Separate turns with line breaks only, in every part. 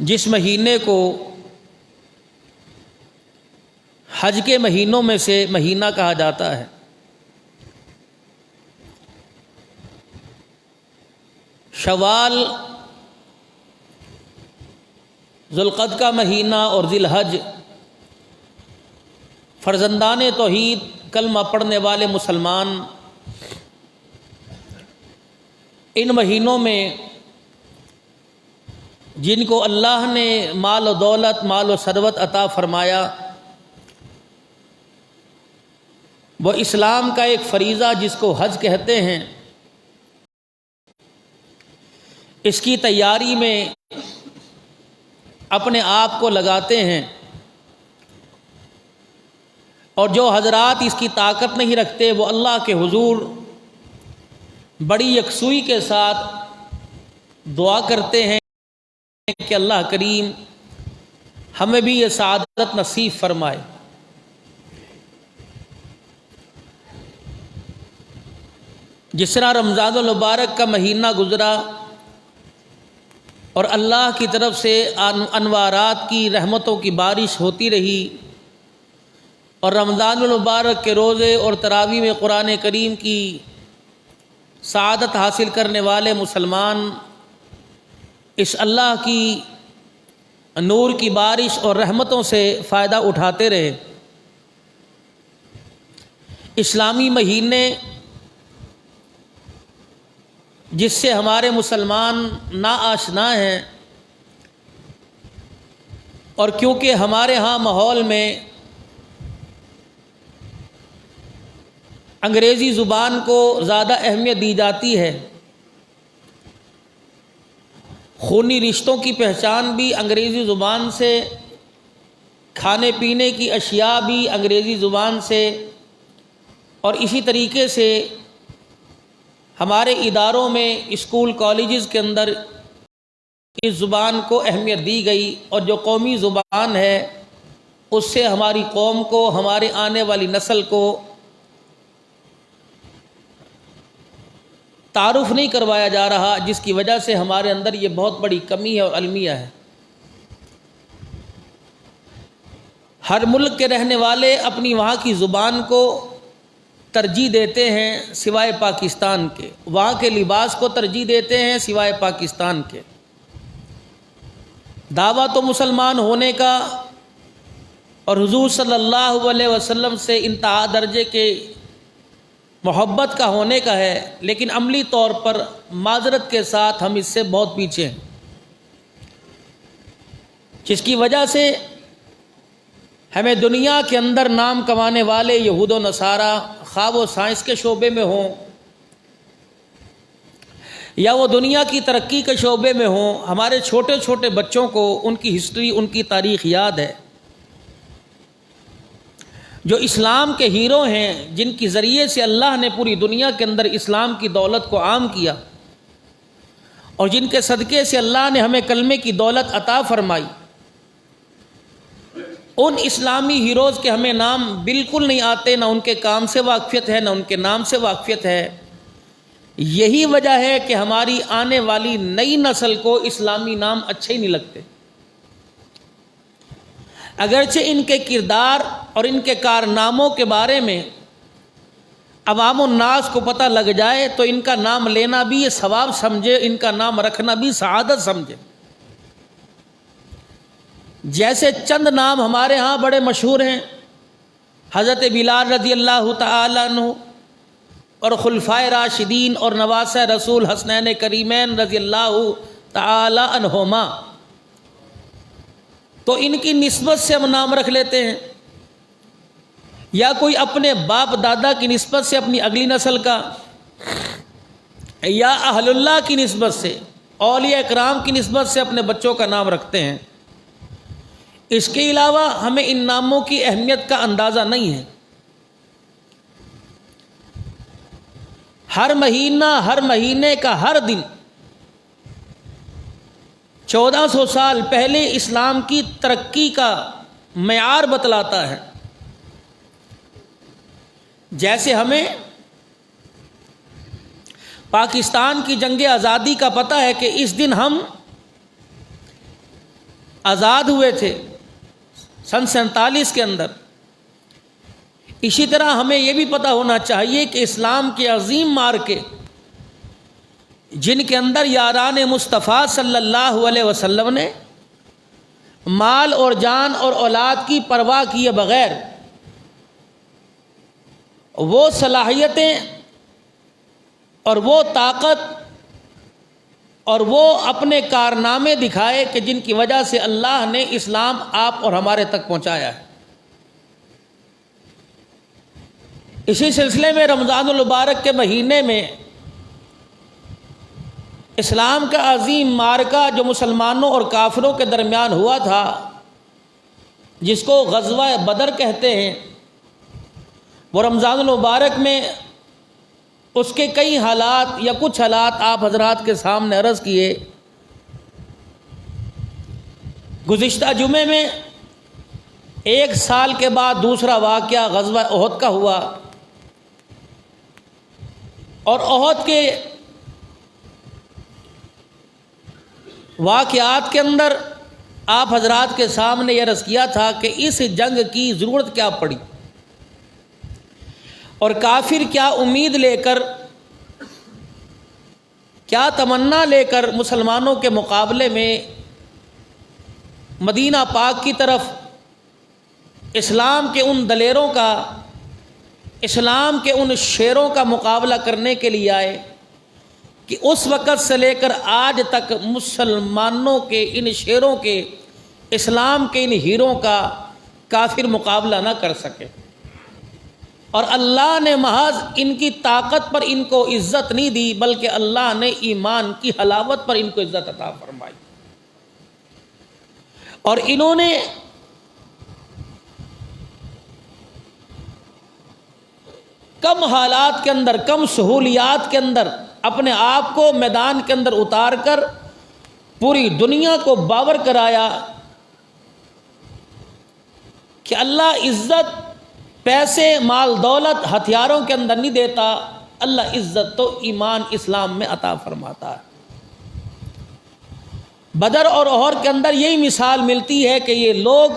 جس مہینے کو حج کے مہینوں میں سے مہینہ کہا جاتا ہے، شوال، ذوالقعدہ کا مہینہ اور ذی الحج، فرزندان توحید کلمہ پڑھنے والے مسلمان ان مہینوں میں جن کو اللہ نے مال و دولت، مال و ثروت عطا فرمایا، وہ اسلام کا ایک فریضہ جس کو حج کہتے ہیں، اس کی تیاری میں اپنے آپ کو لگاتے ہیں، اور جو حضرات اس کی طاقت نہیں رکھتے وہ اللہ کے حضور بڑی یکسوئی کے ساتھ دعا کرتے ہیں کہ اللہ کریم ہمیں بھی یہ سعادت نصیب فرمائے۔ جس طرح رمضان المبارک کا مہینہ گزرا اور اللہ کی طرف سے انوارات کی رحمتوں کی بارش ہوتی رہی، اور رمضان المبارک کے روزے اور تراویح میں قرآن کریم کی سعادت حاصل کرنے والے مسلمان اس اللہ کی نور کی بارش اور رحمتوں سے فائدہ اٹھاتے رہے۔ اسلامی مہینے جس سے ہمارے مسلمان ناآشنا ہیں، اور کیونکہ ہمارے ہاں ماحول میں انگریزی زبان کو زیادہ اہمیت دی جاتی ہے، خونی رشتوں کی پہچان بھی انگریزی زبان سے، کھانے پینے کی اشیاء بھی انگریزی زبان سے، اور اسی طریقے سے ہمارے اداروں میں، اسکول کالجز کے اندر اس زبان کو اہمیت دی گئی، اور جو قومی زبان ہے اس سے ہماری قوم کو، ہمارے آنے والی نسل کو تعارف نہیں کروایا جا رہا، جس کی وجہ سے ہمارے اندر یہ بہت بڑی کمی ہے اور المیہ ہے۔ ہر ملک کے رہنے والے اپنی وہاں کی زبان کو ترجیح دیتے ہیں سوائے پاکستان کے، وہاں کے لباس کو ترجیح دیتے ہیں سوائے پاکستان کے۔ دعویٰ تو مسلمان ہونے کا اور حضور صلی اللہ علیہ وسلم سے انتہا درجے کے محبت کا ہونے کا ہے، لیکن عملی طور پر معذرت کے ساتھ ہم اس سے بہت پیچھے ہیں، جس کی وجہ سے ہمیں دنیا کے اندر نام کمانے والے یہود و نصارہ، خواہ وہ سائنس کے شعبے میں ہوں یا وہ دنیا کی ترقی کے شعبے میں ہوں، ہمارے چھوٹے چھوٹے بچوں کو ان کی ہسٹری، ان کی تاریخ یاد ہے۔ جو اسلام کے ہیرو ہیں، جن کے ذریعے سے اللہ نے پوری دنیا کے اندر اسلام کی دولت کو عام کیا، اور جن کے صدقے سے اللہ نے ہمیں کلمے کی دولت عطا فرمائی، ان اسلامی ہیروز کے ہمیں نام بالکل نہیں آتے، نہ ان کے کام سے واقفیت ہے، نہ ان کے نام سے واقفیت ہے۔ یہی وجہ ہے کہ ہماری آنے والی نئی نسل کو اسلامی نام اچھے ہی نہیں لگتے، اگرچہ ان کے کردار اور ان کے کارناموں کے بارے میں عوام الناس کو پتہ لگ جائے تو ان کا نام لینا بھی یہ ثواب سمجھے، ان کا نام رکھنا بھی سعادت سمجھے۔ جیسے چند نام ہمارے ہاں بڑے مشہور ہیں، حضرت بلال رضی اللہ تعالی عنہ، اور خلفائے راشدین اور نواسہ رسول حسنین کریمین رضی اللہ تعالی عنہما، تو ان کی نسبت سے ہم نام رکھ لیتے ہیں، یا کوئی اپنے باپ دادا کی نسبت سے اپنی اگلی نسل کا، یا اہل اللہ کی نسبت سے، اولیاء اکرام کی نسبت سے اپنے بچوں کا نام رکھتے ہیں۔ اس کے علاوہ ہمیں ان ناموں کی اہمیت کا اندازہ نہیں ہے۔ ہر مہینہ، ہر مہینے کا ہر دن 1400 سال پہلے اسلام کی ترقی کا معیار بتلاتا ہے۔ جیسے ہمیں پاکستان کی جنگ آزادی کا پتہ ہے کہ اس دن ہم آزاد ہوئے تھے سن 47 کے اندر۔ اسی طرح ہمیں یہ بھی پتہ ہونا چاہیے کہ اسلام کے عظیم معرکے جن کے اندر یاران مصطفیٰ صلی اللہ علیہ وسلم نے مال اور جان اور اولاد کی پرواہ کیے بغیر وہ صلاحیتیں اور وہ طاقت اور وہ اپنے کارنامے دکھائے کہ جن کی وجہ سے اللہ نے اسلام آپ اور ہمارے تک پہنچایا ہے۔ اسی سلسلے میں رمضان المبارک کے مہینے میں اسلام کا عظیم معرکہ جو مسلمانوں اور کافروں کے درمیان ہوا تھا، جس کو غزوہ بدر کہتے ہیں، وہ رمضان المبارک میں اس کے کئی حالات یا کچھ حالات آپ حضرات کے سامنے عرض کیے۔ گزشتہ جمعے میں 1 سال کے بعد دوسرا واقعہ غزوہ احد کا ہوا، اور احد کے واقعات کے اندر آپ حضرات کے سامنے یہ عرض کیا تھا کہ اس جنگ کی ضرورت کیا پڑی اور کافر کیا امید لے کر، کیا تمنا لے کر مسلمانوں کے مقابلے میں مدینہ پاک کی طرف اسلام کے ان دلیروں کا، اسلام کے ان شیروں کا مقابلہ کرنے کے لیے آئے کہ اس وقت سے لے کر آج تک مسلمانوں کے ان شیروں کے، اسلام کے ان ہیروں کا کافر مقابلہ نہ کر سکے۔ اور اللہ نے محض ان کی طاقت پر ان کو عزت نہیں دی، بلکہ اللہ نے ایمان کی حلاوت پر ان کو عزت عطا فرمائی، اور انہوں نے کم حالات کے اندر، کم سہولیات کے اندر اپنے آپ کو میدان کے اندر اتار کر پوری دنیا کو باور کرایا کہ اللہ عزت پیسے، مال، دولت، ہتھیاروں کے اندر نہیں دیتا، اللہ عزت تو ایمان، اسلام میں عطا فرماتا ہے۔ بدر اور احد کے اندر یہی مثال ملتی ہے کہ یہ لوگ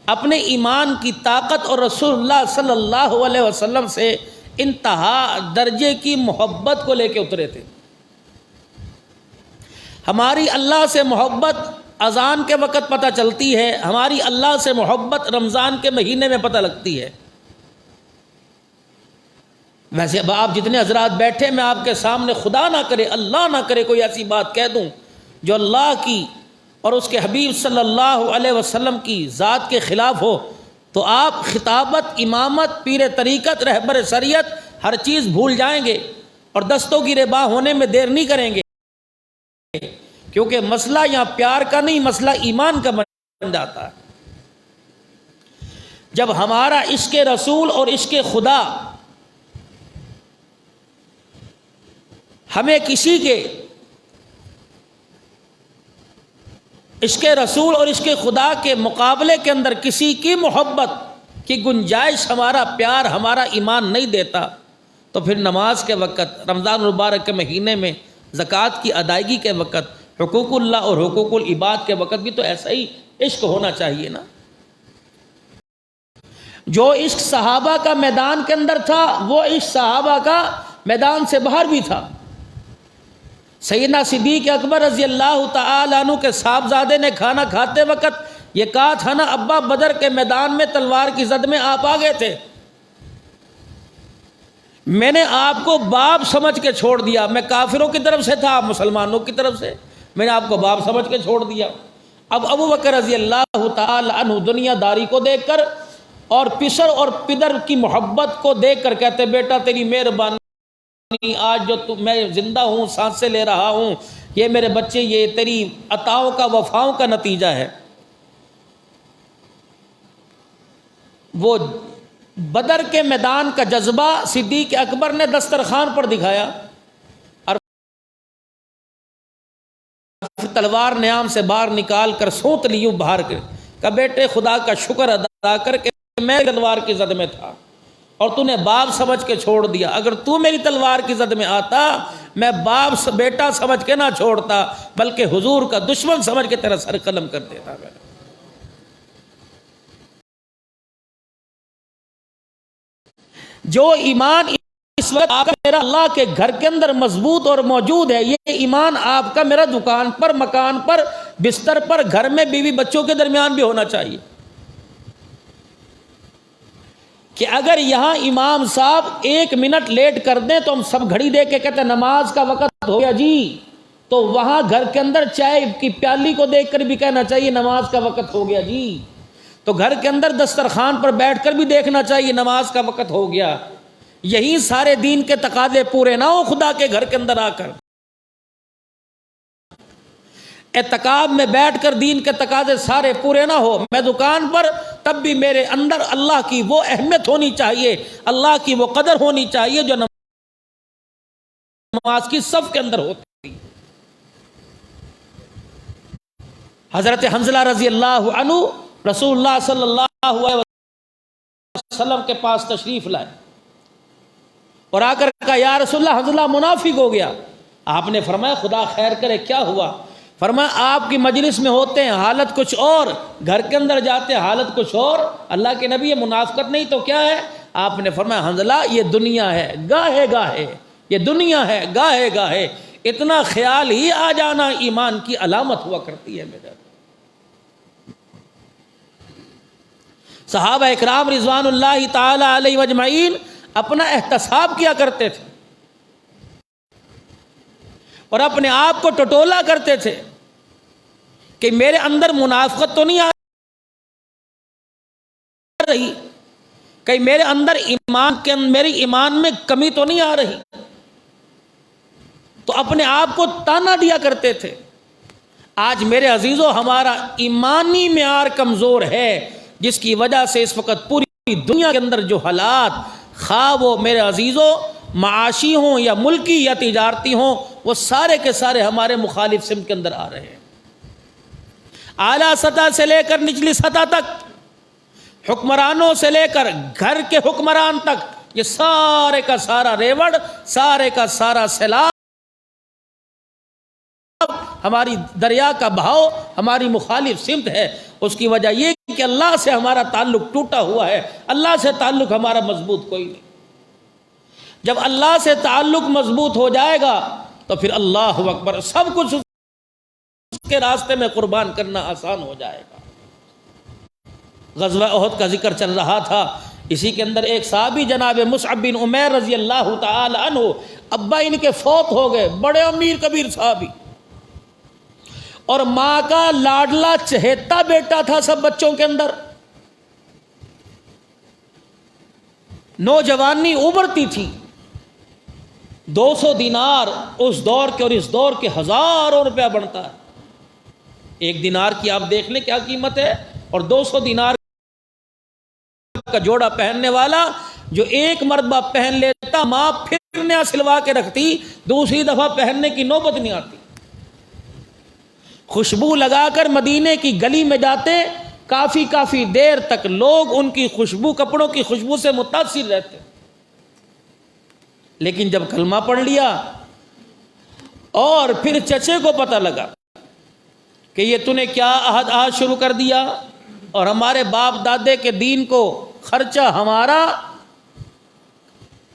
اپنے ایمان کی طاقت اور رسول اللہ صلی اللہ علیہ وسلم سے انتہا درجے کی محبت کو لے کے اترے تھے۔ ہماری اللہ سے محبت اذان کے وقت پتہ چلتی ہے، ہماری اللہ سے محبت رمضان کے مہینے میں پتہ لگتی ہے۔ ویسے اب آپ جتنے حضرات بیٹھے، میں آپ کے سامنے خدا نہ کرے، اللہ نہ کرے کوئی ایسی بات کہہ دوں جو اللہ کی اور اس کے حبیب صلی اللہ علیہ وسلم کی ذات کے خلاف ہو، تو آپ خطابت، امامت، پیر طریقت، رہبر شریعت ہر چیز بھول جائیں گے اور دستوں کی ربا ہونے میں دیر نہیں کریں گے، کیونکہ مسئلہ یہاں پیار کا نہیں، مسئلہ ایمان کا بن جاتا ہے۔ جب ہمارا عشق رسول اور عشق خدا ہمیں کسی کے عشق رسول اور عشق خدا کے مقابلے کے اندر کسی کی محبت کی گنجائش، ہمارا پیار، ہمارا ایمان نہیں دیتا، تو پھر نماز کے وقت، رمضان المبارک کے مہینے میں زکوٰۃ کی ادائیگی کے وقت، حقوق اللہ اور حقوق العباد کے وقت بھی تو ایسا ہی عشق ہونا چاہیے نا۔ جو عشق صحابہ کا میدان کے اندر تھا، وہ عشق صحابہ کا میدان سے باہر بھی تھا۔ سیدنا صدیق اکبر رضی اللہ تعالی عنہ کے صاحبزادے نے کھانا کھاتے وقت یہ کہا تھا نا، ابا بدر کے میدان میں تلوار کی زد میں آپ آ گئے تھے، میں نے آپ کو باپ سمجھ کے چھوڑ دیا، میں کافروں کی طرف سے تھا، آپ مسلمانوں کی طرف سے، میں نے آپ کو باپ سمجھ کے چھوڑ دیا۔ اب ابو بکر رضی اللہ تعالی عنہ دنیا داری کو دیکھ کر اور پسر اور پدر کی محبت کو دیکھ کر کہتے، بیٹا تیری مہربانی، آج جو میں زندہ ہوں، سانسیں لے رہا ہوں، یہ میرے بچے، یہ تیری عطاؤں کا، وفاؤں کا نتیجہ ہے۔ وہ بدر کے میدان کا جذبہ صدیق اکبر نے دسترخوان پر دکھایا، اور تلوار نیام سے باہر نکال کر سونت لیوں باہر کے، کہ بیٹے خدا کا شکر ادا کر کے میں تلوار کی زد میں تھا اور تو نے باپ سمجھ کے چھوڑ دیا، اگر تو میری تلوار کی زد میں آتا میں باپ بیٹا سمجھ کے نہ چھوڑتا بلکہ حضور کا دشمن سمجھ کے تیرا سر قلم کر دیتا. جو ایمان اس وقت آپ کا میرا اللہ کے گھر کے اندر مضبوط اور موجود ہے، یہ ایمان آپ کا میرا دکان پر، مکان پر، بستر پر، گھر میں بیوی بچوں کے درمیان بھی ہونا چاہیے کہ اگر یہاں امام صاحب 1 منٹ لیٹ کر دیں تو ہم سب گھڑی دے کے کہتے ہیں نماز کا وقت ہو گیا جی، تو وہاں گھر کے اندر چائے کی پیالی کو دیکھ کر بھی کہنا چاہیے نماز کا وقت ہو گیا جی، تو گھر کے اندر دسترخوان پر بیٹھ کر بھی دیکھنا چاہیے نماز کا وقت ہو گیا. یہی سارے دین کے تقاضے پورے نہ ہو خدا کے گھر کے اندر آ کر اعتکاف میں بیٹھ کر دین کے تقاضے سارے پورے نہ ہو، میں دکان پر تب بھی میرے اندر اللہ کی وہ اہمیت ہونی چاہیے، اللہ کی وہ قدر ہونی چاہیے جو نماز کی صف کے اندر ہوتی. حضرت حنظلہ رضی اللہ عنہ رسول اللہ صلی اللہ علیہ وسلم کے پاس تشریف لائے اور آ کر کہا یا رسول اللہ حنظلہ منافق ہو گیا. آپ نے فرمایا خدا خیر کرے کیا ہوا؟ فرمایا آپ کی مجلس میں ہوتے ہیں حالت کچھ اور، گھر کے اندر جاتے ہیں حالت کچھ اور. اللہ کے نبی یہ منافقت نہیں تو کیا ہے؟ آپ نے فرمایا حنظلہ یہ دنیا ہے گاہے گاہے، یہ دنیا ہے گاہے گاہے، اتنا خیال ہی آ جانا ایمان کی علامت ہوا کرتی ہے. میرے صحابہ اکرام رضوان اللہ تعالی علیہ اجمعین اپنا احتساب کیا کرتے تھے اور اپنے آپ کو ٹٹولا کرتے تھے کہ میرے اندر منافقت تو نہیں آ رہی، کہ میرے اندر میری ایمان میں کمی تو نہیں آ رہی، تو اپنے آپ کو تانا دیا کرتے تھے. آج میرے عزیزوں ہمارا ایمانی معیار کمزور ہے، جس کی وجہ سے اس وقت پوری دنیا کے اندر جو حالات خواہ وہ میرے عزیزوں معاشی ہوں یا ملکی یا تجارتی ہوں، وہ سارے کے سارے ہمارے مخالف سمت کے اندر آ رہے ہیں. اعلیٰ سطح سے لے کر نچلی سطح تک، حکمرانوں سے لے کر گھر کے حکمران تک، یہ سارے کا سارا ریوڑ، سارے کا سارا سیلاب، ہماری دریا کا بہاؤ ہماری مخالف سمت ہے. اس کی وجہ یہ کہ اللہ سے ہمارا تعلق ٹوٹا ہوا ہے، اللہ سے تعلق ہمارا مضبوط کوئی نہیں. جب اللہ سے تعلق مضبوط ہو جائے گا تو پھر اللہ اکبر سب کچھ اس کے راستے میں قربان کرنا آسان ہو جائے گا. غزوہ احد کا ذکر چل رہا تھا، اسی کے اندر ایک صحابی جناب مصعب بن عمیر رضی اللہ تعالی عنہ، ابا ان کے فوت ہو گئے، بڑے امیر کبیر صحابی، اور ماں کا لاڈلا چہیتا بیٹا تھا سب بچوں کے اندر. نوجوانی ابھرتی تھی. 200 دینار اس دور کے اور اس دور کے ہزاروں روپیہ بنتا ہے. 1 دینار کی آپ دیکھ لیں کیا قیمت ہے، اور 200 دینار کا جوڑا پہننے والا جو ایک مرتبہ پہن لیتا ماں پھر نیا سلوا کے رکھتی، دوسری دفعہ پہننے کی نوبت نہیں آتی. خوشبو لگا کر مدینے کی گلی میں جاتے، کافی دیر تک لوگ ان کی خوشبو، کپڑوں کی خوشبو سے متاثر رہتے. لیکن جب کلمہ پڑھ لیا اور پھر چچے کو پتہ لگا کہ یہ تو نے کیا عہد شروع کر دیا، اور ہمارے باپ دادے کے دین کو خرچہ ہمارا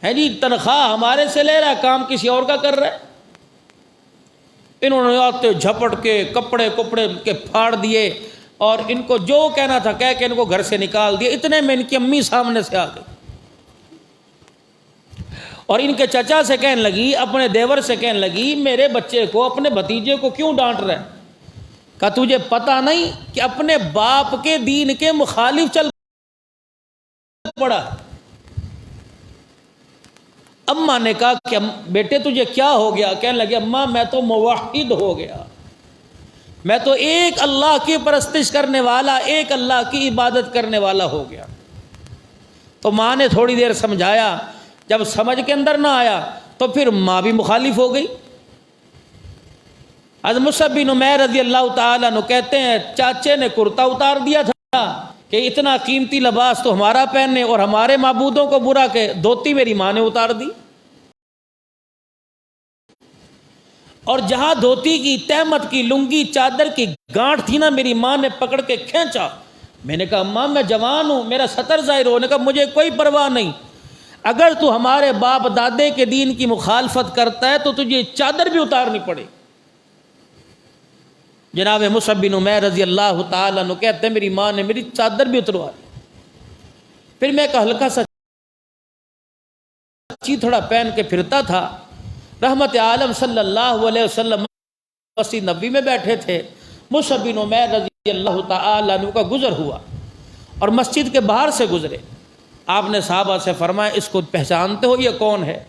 ہے جی، تنخواہ ہمارے سے لے رہا ہے، کام کسی اور کا کر رہا ہے. انہوں نے آتے جھپٹ کے کپڑے کے پھاڑ دیے اور ان کو جو کہنا تھا کہہ کے ان کو گھر سے نکال دیے. اتنے میں ان کی امی سامنے سے آ گئی اور ان کے چچا سے کہنے لگی، اپنے دیور سے کہنے لگی، میرے بچے کو، اپنے بھتیجے کو کیوں ڈانٹ رہے ہیں؟ کہا تجھے پتہ نہیں کہ اپنے باپ کے دین کے مخالف چل پڑا. اماں نے کہا کہ بیٹے تجھے کیا ہو گیا؟ کہنے لگے اماں میں تو موحد ہو گیا، میں تو ایک اللہ کی پرستش کرنے والا، ایک اللہ کی عبادت کرنے والا ہو گیا. تو ماں نے تھوڑی دیر سمجھایا، جب سمجھ کے اندر نہ آیا تو پھر ماں بھی مخالف ہو گئی. حضرت مصعب بن عمیر رضی اللہ تعالیٰ عنہ کہتے ہیں چاچے نے کرتا اتار دیا تھا کہ اتنا قیمتی لباس تو ہمارا پہننے، اور ہمارے معبودوں کو برا کہ دھوتی میری ماں نے اتار دی. اور جہاں دھوتی کی تہمت کی لنگی چادر کی گانٹھ تھی نا میری ماں نے پکڑ کے کھینچا. میں نے کہا ماں میں جوان ہوں, میرا سطر ظاہر ہو. نے کہا مجھے کوئی پرواہ نہیں, اگر تو ہمارے باپ دادے کے دین کی مخالفت کرتا ہے تو تجھے چادر بھی اتارنی پڑے. جناب مصعب بن عمیر رضی اللہ تعالیٰ عنہ کہتے ہیں میری ماں نے میری چادر بھی اتروا دی. پھر میں ایک ہلکا سا چیتھڑا پہن کے پھرتا تھا. رحمت عالم صلی اللہ علیہ وسلم مسجد نبوی میں بیٹھے تھے. مصعب بن عمیر رضی اللہ تعالیٰ عنہ کا گزر ہوا اور مسجد کے باہر سے گزرے. آپ نے صحابہ سے فرمایا اس کو پہچانتے ہو, یہ کون ہے؟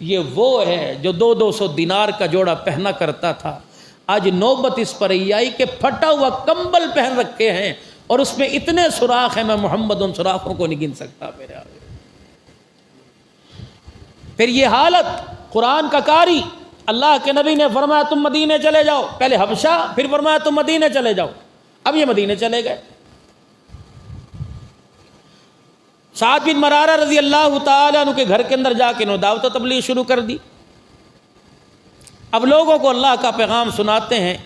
یہ وہ ہے جو 200 دینار کا جوڑا پہنا کرتا تھا. آج نوبت اس پر یہ آئی کہ پھٹا ہوا کمبل پہن رکھے ہیں اور اس میں اتنے سوراخ ہیں میں محمد ان سوراخوں کو نہیں گن سکتا میرے آگے. پھر یہ حالت, قرآن کا قاری, اللہ کے نبی نے فرمایا تم مدینے چلے جاؤ. پہلے حبشہ, پھر فرمایا تم مدینے چلے جاؤ. اب یہ مدینے چلے گئے. سعد بن مرارہ رضی اللہ تعالیٰ عنہ کے گھر کے اندر جا کے انہوں دعوت و تبلیغ شروع کر دی. اب لوگوں کو اللہ کا پیغام سناتے ہیں.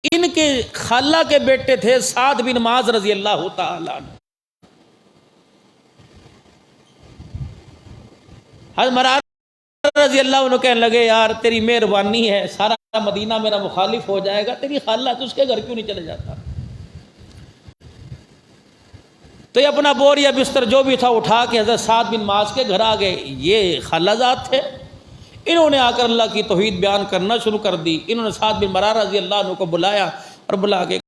ان کے خالہ کے بیٹے تھے سعد بن معاذ رضی اللہ تعالیٰ عنہ. حضرت مرارہ رضی اللہ عنہ کہنے لگے یار تیری مہربانی ہے, سارا مدینہ میرا مخالف ہو جائے گا, تیری خالہ تو اس کے گھر کیوں نہیں چلے جاتا؟ تو یہ اپنا بور یا بستر جو بھی تھا اٹھا کے حضرت سعد بن معاذ کے گھر آ گئے. یہ خالہ زاد تھے. انہوں نے آ کر اللہ کی توحید بیان کرنا شروع کر دی. انہوں نے سعد بن مرارہ رضی اللہ عنہ کو بلایا اور بلا کے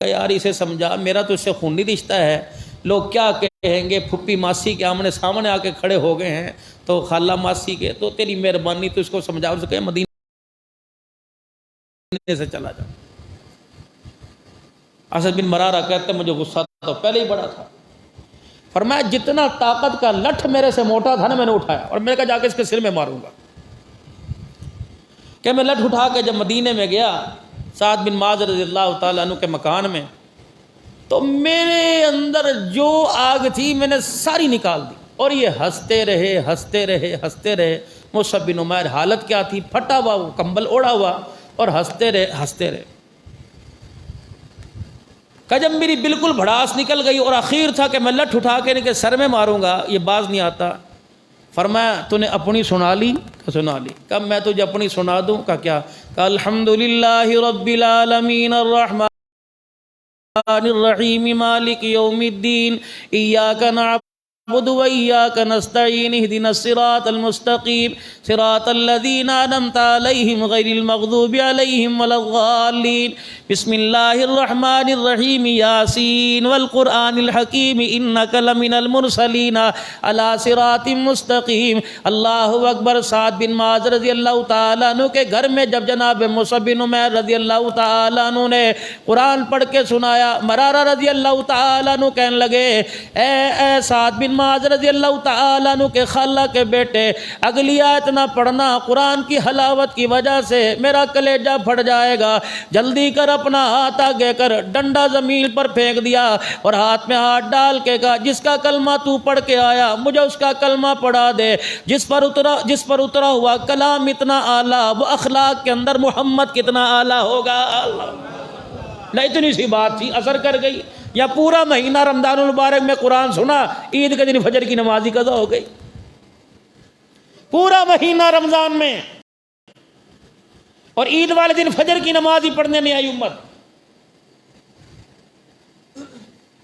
یار اسے سمجھا, میرا تو اس سے خونی رشتہ ہے, لوگ کیا کہیں گے, پھپھی ماسی کے آمنے سامنے آ کے کھڑے ہو گئے ہیں تو خالہ ماسی کے, تو تیری مہربانی تو اس کو سمجھا سکے مدینے سے چلا جا. اسد بن مرارہ کہتے مجھے غصہ تو پہلے ہی بڑا تھا. فرمایا جتنا طاقت کا لٹھ میرے سے موٹا تھا نا میں نے اٹھایا اور میں نے کہا جا کے اس کے سر میں ماروں گا. کہ میں لٹھ اٹھا کے جب مدینے میں گیا سعد بن معاذ رضی اللہ تعالیٰ عنہ کے مکان میں, تو میرے اندر جو آگ تھی میں نے ساری نکال دی. اور یہ ہنستے رہے ہنستے رہے ہنستے رہے. مصعب بن عمیر حالت کیا تھی, پھٹا ہوا وہ کمبل اوڑا ہوا اور ہنستے رہے ہنستے رہے. کہ جب میری بالکل بھڑاس نکل گئی اور اخیر تھا کہ میں لٹھ اٹھا کے ان کے سر میں ماروں گا, یہ باز نہیں آتا. فرمایا تو نے اپنی سنا لی؟ کہ سنا لی. کب میں تجھے اپنی سنا دوں؟ کہ کیا؟ کہ الحمدللہ رب العالمین الرحمن الرحیم مالک یوم الدین ایاک نعبد وإياك نستعين اهدنا الصراط المستقيم صراط الذين أنعمت عليهم غير المغضوب عليهم ولا الضالين بسم الله الرحمن الرحيم ياسين والقرآن الحكيم إنك لمن المرسلين على صراط مستقيم. اللہ اکبر. سعد بن معاذ رضی اللہ تعالیٰ عنہ کے گھر میں جب جناب مصعب بن عمیر رضی اللہ تعالیٰ عنہ نے قرآن پڑھ کے سنایا, مرارہ رضی اللہ تعالیٰ عنہ کہنے لگے اے سعد بن معاذ رضی اللہ تعالیٰ عنہ کے خالہ کے بیٹے, اگلی آیت نہ پڑھنا, قرآن کی حلاوت کی وجہ سے میرا کلیجہ پھٹ جائے گا. جلدی کر اپنا ہاتھ آگے کر. ڈنڈا زمین پر پھینک دیا اور ہاتھ میں ہاتھ ڈال کے کہا جس کا کلمہ تو پڑھ کے آیا مجھے اس کا کلمہ پڑھا دے. جس پر اترا ہوا کلام اتنا اعلیٰ, وہ اخلاق کے اندر محمد کتنا اعلیٰ ہوگا. نہ اتنی سی بات تھی, اثر کر گئی. یا پورا مہینہ رمضان المبارک میں قرآن سنا, عید کے دن فجر کی نماز ہی قضا ہو گئی. پورا مہینہ رمضان میں اور عید والے دن فجر کی نماز ہی پڑھنے نہیں آئی امت.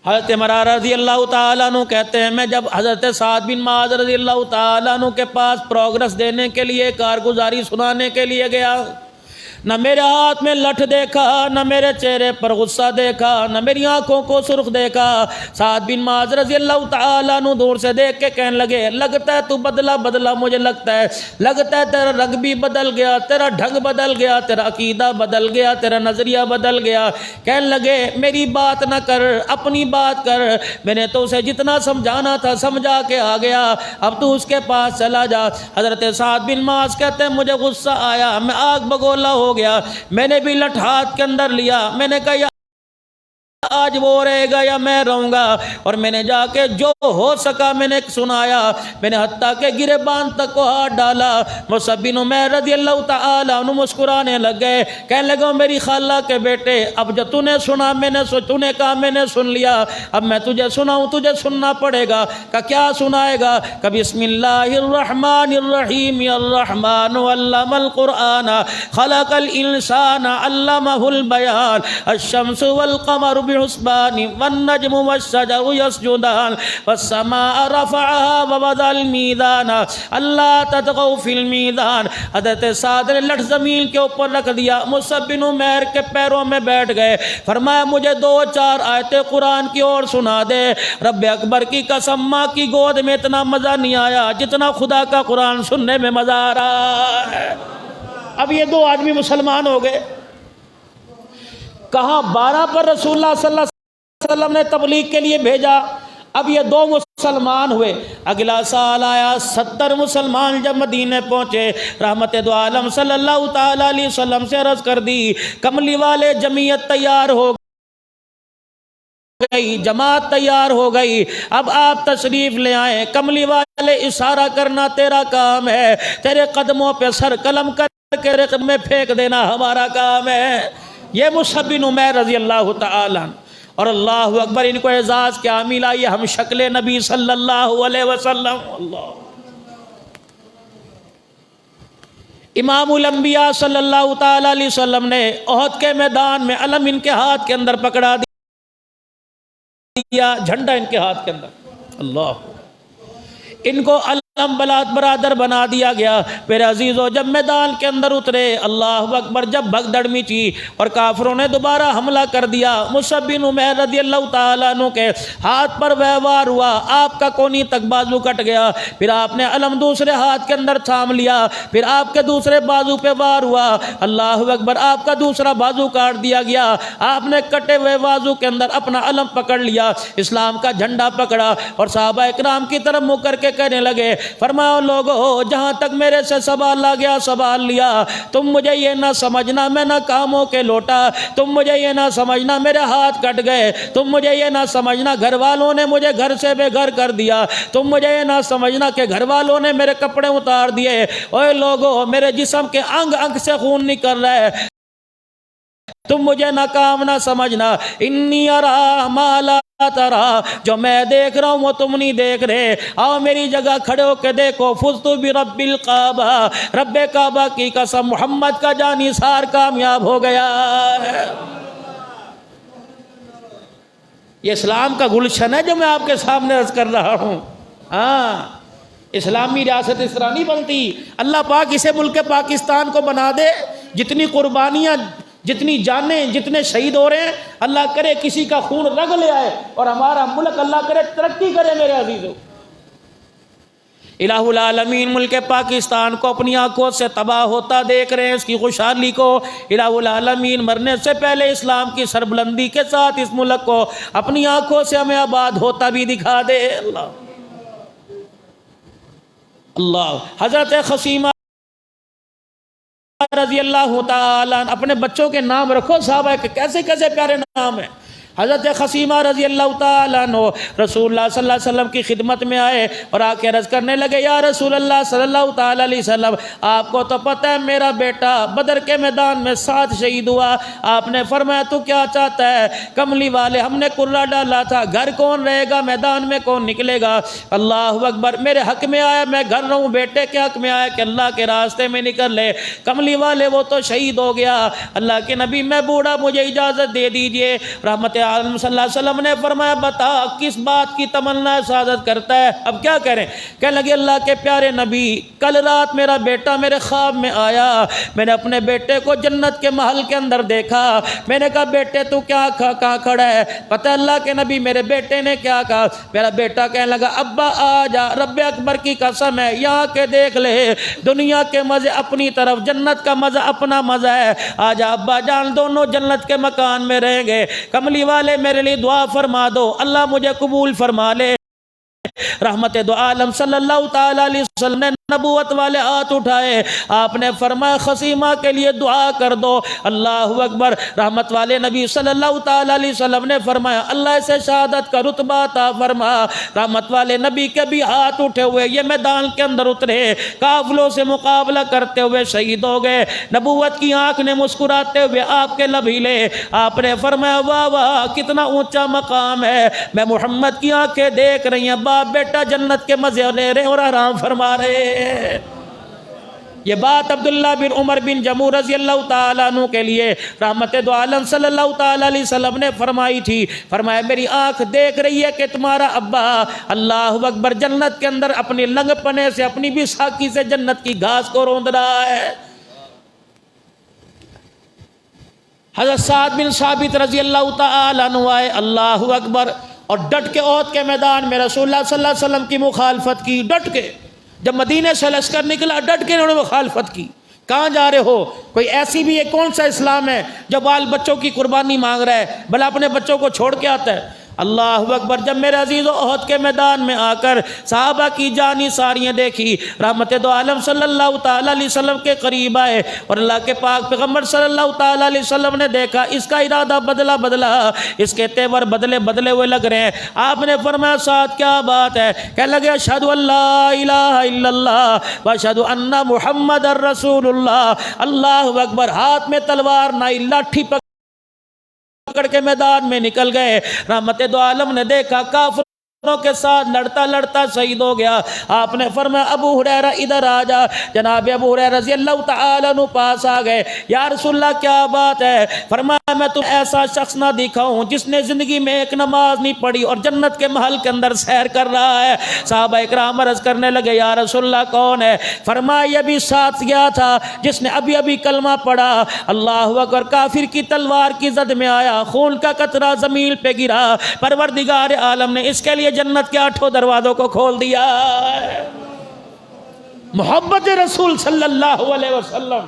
حضرت مرارہ رضی اللہ تعالیٰ عنہ کہتے ہیں میں جب حضرت سعد بن معاذ رضی اللہ تعالیٰ عنہ کے پاس پروگرس دینے کے لیے, کارگزاری سنانے کے لیے گیا, نہ میرے ہاتھ میں لٹھ دیکھا, نہ میرے چہرے پر غصہ دیکھا, نہ میری آنکھوں کو سرخ دیکھا. سعد بن معاذ رضی اللہ تعالیٰ عنہ دور سے دیکھ کے کہنے لگے لگتا ہے تو بدلا مجھے لگتا ہے تیرا رنگ بھی بدل گیا, تیرا ڈھنگ بدل گیا, تیرا عقیدہ بدل گیا, تیرا نظریہ بدل گیا. کہنے لگے میری بات نہ کر, اپنی بات کر. میں نے تو اسے جتنا سمجھانا تھا سمجھا کے آ گیا, اب تو اس کے پاس چلا جا. حضرت سعد بن معاذ کہتے ہیں مجھے غصہ آیا, میں آگ بگولا ہو گیا. میں نے بھی لٹھ ہاتھ کے اندر لیا, میں نے کہا یا آج وہ رہے گا یا میں رہوں گا. اور میں نے جا کے جو ہو سکا میں نے سنایا. میں نے حتیٰ کہ گریبان تک کو ہاتھ ڈالا. مصعب بن عمیر رضی اللہ تعالیٰ عنہ مسکرانے لگ گئے. کہنے لگا میری خالہ کے بیٹے اب جو تو نے سنا تو نے کہا میں نے سن لیا, اب میں تجھے سناؤں تجھے سننا پڑے گا. کہ کیا سنائے گا؟ کہ بسم اللہ الرحمن الرحیم الرحمن علم القرآن خلق الانسان علمہ البیان الشمس والقمر بحسبان والنجم والشجر يسجدان والسماء رفعها ووضع الميزان اللہ تطغوا فی المیزان. حضرت سعد نے لٹ زمین کے اوپر رکھ دیا, مصعب بن عمیر کے پیروں میں بیٹھ گئے. فرمایا مجھے 2-4 آیتیں قرآن کی اور سنا دے. رب اکبر کی قسم ماں کی گود میں اتنا مزہ نہیں آیا جتنا خدا کا قرآن سننے میں مزہ آ رہا ہے. اب یہ 2 آدمی مسلمان ہو گئے. کہاں 12 پر رسول اللہ صلی اللہ علیہ وسلم نے تبلیغ کے لیے بھیجا. اب یہ 2 مسلمان ہوئے. اگلا سال آیا 70 مسلمان جب مدینے پہنچے. رحمت دو عالم صلی اللہ تعالیٰ علیہ وسلم سے عرض کر دی کملی والے جمعیت تیار ہو گئی, جماعت تیار ہو گئی, اب آپ تشریف لے آئیں. کملی والے اشارہ کرنا تیرا کام ہے, تیرے قدموں پہ سر قلم کر کے رقم میں پھینک دینا ہمارا کام ہے. یہ مصعب بن عمیر رضی اللہ تعالیٰ عنہ. اور اللہ اکبر ان کو اعزاز کیا ملا, یہ ہم شکل نبی صلی اللہ علیہ وسلم. اللہ امام الانبیاء صلی اللہ تعالیٰ علیہ وسلم نے احد کے میدان میں علم ان کے ہاتھ کے اندر پکڑا دیا, جھنڈا ان کے ہاتھ کے اندر. اللہ ان کو علم بلاد برادر بنا دیا گیا. میرے عزیزو جب میدان کے اندر اترے, اللہ اکبر, جب بھگدڑ مچی اور کافروں نے دوبارہ حملہ کر دیا, مصعب بن عمیر رضی اللہ تعالیٰ عنہ کے ہاتھ پر وار ہوا, آپ کا کونی تک بازو کٹ گیا. پھر آپ نے علم دوسرے ہاتھ کے اندر تھام لیا, پھر آپ کے دوسرے بازو پہ وار ہوا, اللہ اکبر, آپ کا دوسرا بازو کاٹ دیا گیا. آپ نے کٹے ہوئے بازو کے اندر اپنا علم پکڑ لیا, اسلام کا جھنڈا پکڑا اور صحابہ اکرام کی طرف منہ کر کے کہنے لگے فرماؤ لوگو جہاں تک میرے سے سوال آ گیا سوال لیا. تم مجھے یہ نہ سمجھنا میں نہ کاموں کے لوٹا, تم مجھے یہ نہ سمجھنا میرے ہاتھ کٹ گئے, تم مجھے یہ نہ سمجھنا گھر والوں نے مجھے گھر سے بے گھر کر دیا, تم مجھے یہ نہ سمجھنا کہ گھر والوں نے میرے کپڑے اتار دیے. اوے لوگو میرے جسم کے انگ انگ سے خون نکل رہا ہے, تم مجھے ناکام نہ سمجھنا. انی ارا ما لا ترا, جو میں دیکھ رہا ہوں وہ تم نہیں دیکھ رہے. آؤ میری جگہ کھڑے ہو کے دیکھو. فزت برب الکعبہ, رب کعبہ کی قسم محمد کا جانثار کامیاب ہو گیا ہے. یہ اسلام کا گلشن ہے جو میں آپ کے سامنے عرض کر رہا ہوں. ہاں اسلامی ریاست اس طرح نہیں بنتی. اللہ پاک اسے ملک پاکستان کو بنا دے, جتنی قربانیاں, جتنی جانیں, جتنے شہید ہو رہے ہیں, اللہ کرے کسی کا خون رگ لے آئے اور ہمارا ملک اللہ کرے ترقی کرے. میرے عزیزو الہ العالمین ملک پاکستان کو اپنی آنکھوں سے تباہ ہوتا دیکھ رہے ہیں. اس کی خوشحالی کو الہ العالمین مرنے سے پہلے اسلام کی سربلندی کے ساتھ اس ملک کو اپنی آنکھوں سے ہمیں آباد ہوتا بھی دکھا دے. اللہ حضرت خصیمہ رضی اللہ تعالیٰ اپنے بچوں کے نام رکھو صحابہ کے کیسے کیسے پیارے نام ہیں. حضرت خصیمہ رضی اللہ تعالیٰ عنہ رسول اللہ صلی اللہ علیہ وسلم کی خدمت میں آئے اور آ کے عرض کرنے لگے یا رسول اللہ صلی اللہ تعالیٰ علیہ وسلم, آپ کو تو پتہ ہے میرا بیٹا بدر کے میدان میں 7 شہید ہوا. آپ نے فرمایا تو کیا چاہتا ہے؟ کملی والے ہم نے کرہ ڈالا تھا, گھر کون رہے گا, میدان میں کون نکلے گا. اللہ اکبر, میرے حق میں آیا میں گھر رہوں, بیٹے کے حق میں آیا کہ اللہ کے راستے میں نکل لے. کملی والے وہ تو شہید ہو گیا, اللہ کے نبی میں بوڑھا, مجھے اجازت دے دیجئے. رحمت عالم صلی اللہ علیہ وسلم نے فرمایا بتا کس بات کی تمنا سعادت کرتا ہے. اب کیا کریں؟ کہنے لگے اللہ کے پیارے نبی کل رات میرا بیٹا میرے خواب میں آیا, میں نے اپنے بیٹے کو جنت کے محل کے اندر دیکھا. میں نے کہا بیٹے تو کہاں کھڑا ہے؟ پتہ اللہ کے نبی میرے بیٹے نے کیا کہا؟ میرا بیٹا کہنے لگا ابا آ جا, رب اکبر کی قسم ہے یہاں کے دیکھ لے, دنیا کے مزے اپنی طرف, جنت کا مزہ اپنا مزہ ہے. آ جا ابا جان, دونوں جنت کے مکان میں رہیں گے. کملی والے میرے لیے دعا فرما دو, اللہ مجھے قبول فرما لے. رحمت دو عالم صلی اللہ تعالیٰ علیہ وسلم نے نبوت والے ہاتھ اٹھائے، آپ نے فرمایا خصیمہ کے لیے دعا کر دو۔ اللہ اکبر۔ رحمت والے نبی صلی اللہ تعالی علیہ وسلم نے فرمایا اللہ سے شہادت کا رتبہ عطا فرما۔ رحمت والے نبی کے بھی ہاتھ اٹھے ہوئے یہ میدان کے اندر اترے، قافلوں سے مقابلہ کرتے ہوئے شہید ہو گئے۔ نبوت کی آنکھ نے مسکراتے ہوئے آپ کے لب ہلے، آپ نے فرمایا واہ واہ کتنا اونچا مقام ہے، میں محمد کی آنکھیں دیکھ رہی ہیں، باپ بیٹا جنت کے مزے لے رہے اور آرام فرما رہے ہیں۔ یہ بات عبداللہ بن عمر بن جموع رضی اللہ تعالیٰ عنہ کے لیے رحمت دو عالم صلی اللہ تعالیٰ علیہ وسلم نے فرمائی تھی۔ فرمایا میری آنکھ دیکھ رہی ہے کہ تمہارا ابا اللہ اکبر جنت کے اندر اپنی لنگ پنے سے اپنی بھی ساکی سے جنت کی گھاس کو روند رہا ہے۔ حضرت سعد بن ثابت رضی اللہ تعالیٰ عنہ آئے، اللہ اکبر، اور ڈٹ کے احد کے میدان میں رسول اللہ صلی اللہ علیہ وسلم کی مخالفت کی، ڈٹ کے۔ جب مدینے سے لشکر نکلا ڈٹ کے انہوں نے مخالفت کی۔ کہاں جا رہے ہو؟ کوئی ایسی بھی ہے کون سا اسلام ہے جو بال بچوں کی قربانی مانگ رہا ہے، بھلا اپنے بچوں کو چھوڑ کے آتا ہے؟ اللہ اکبر۔ جب میرے عزیز و احد کے میدان میں آ کر صحابہ کی جانی ساریاں دیکھی، رحمت دو عالم صلی اللہ تعالیٰ علیہ وسلم کے قریب آئے اور اللہ کے پاک پیغمبر صلی اللہ تعالیٰ علیہ وسلم نے دیکھا اس کا ارادہ بدلا، اس کے تیور بدلے ہوئے لگ رہے ہیں۔ آپ نے فرمایا سعد کیا بات ہے؟ کہنے لگے اشہد ان لا الہ الا اللہ واشہد ان محمد الرسول اللہ۔ اللہ اکبر۔ ہاتھ میں تلوار نائی، لاٹھی پکڑ کے میدان میں نکل گئے۔ رحمت دو عالم نے دیکھا کافروں کے ساتھ لڑتا شہید ہو گیا۔ آپ نے فرمایا ابو ہریرہ ادھر آ جا۔ جناب ابو ہریرہ رضی اللہ تعالیٰ عنہ پاس آ گئے۔ یا رسول اللہ کیا بات ہے؟ فرمایا میں تم ایسا شخص نہ دکھاؤں جس نے زندگی میں ایک نماز نہیں پڑھی اور جنت کے محل کے اندر سیر کر رہا ہے۔ صحابہ اکرام عرض کرنے لگے یا رسول اللہ کون ہے؟ فرمایا یہ بھی ساتھ گیا تھا جس نے ابھی کلمہ پڑھا۔ اللہ اکبر۔ کافر کی تلوار کی زد میں آیا، خون کا قطرہ زمین پہ گرا، پروردگار عالم نے اس کے لیے جنت کے 8 دروازوں کو کھول دیا۔ محبت رسول صلی اللہ علیہ وسلم،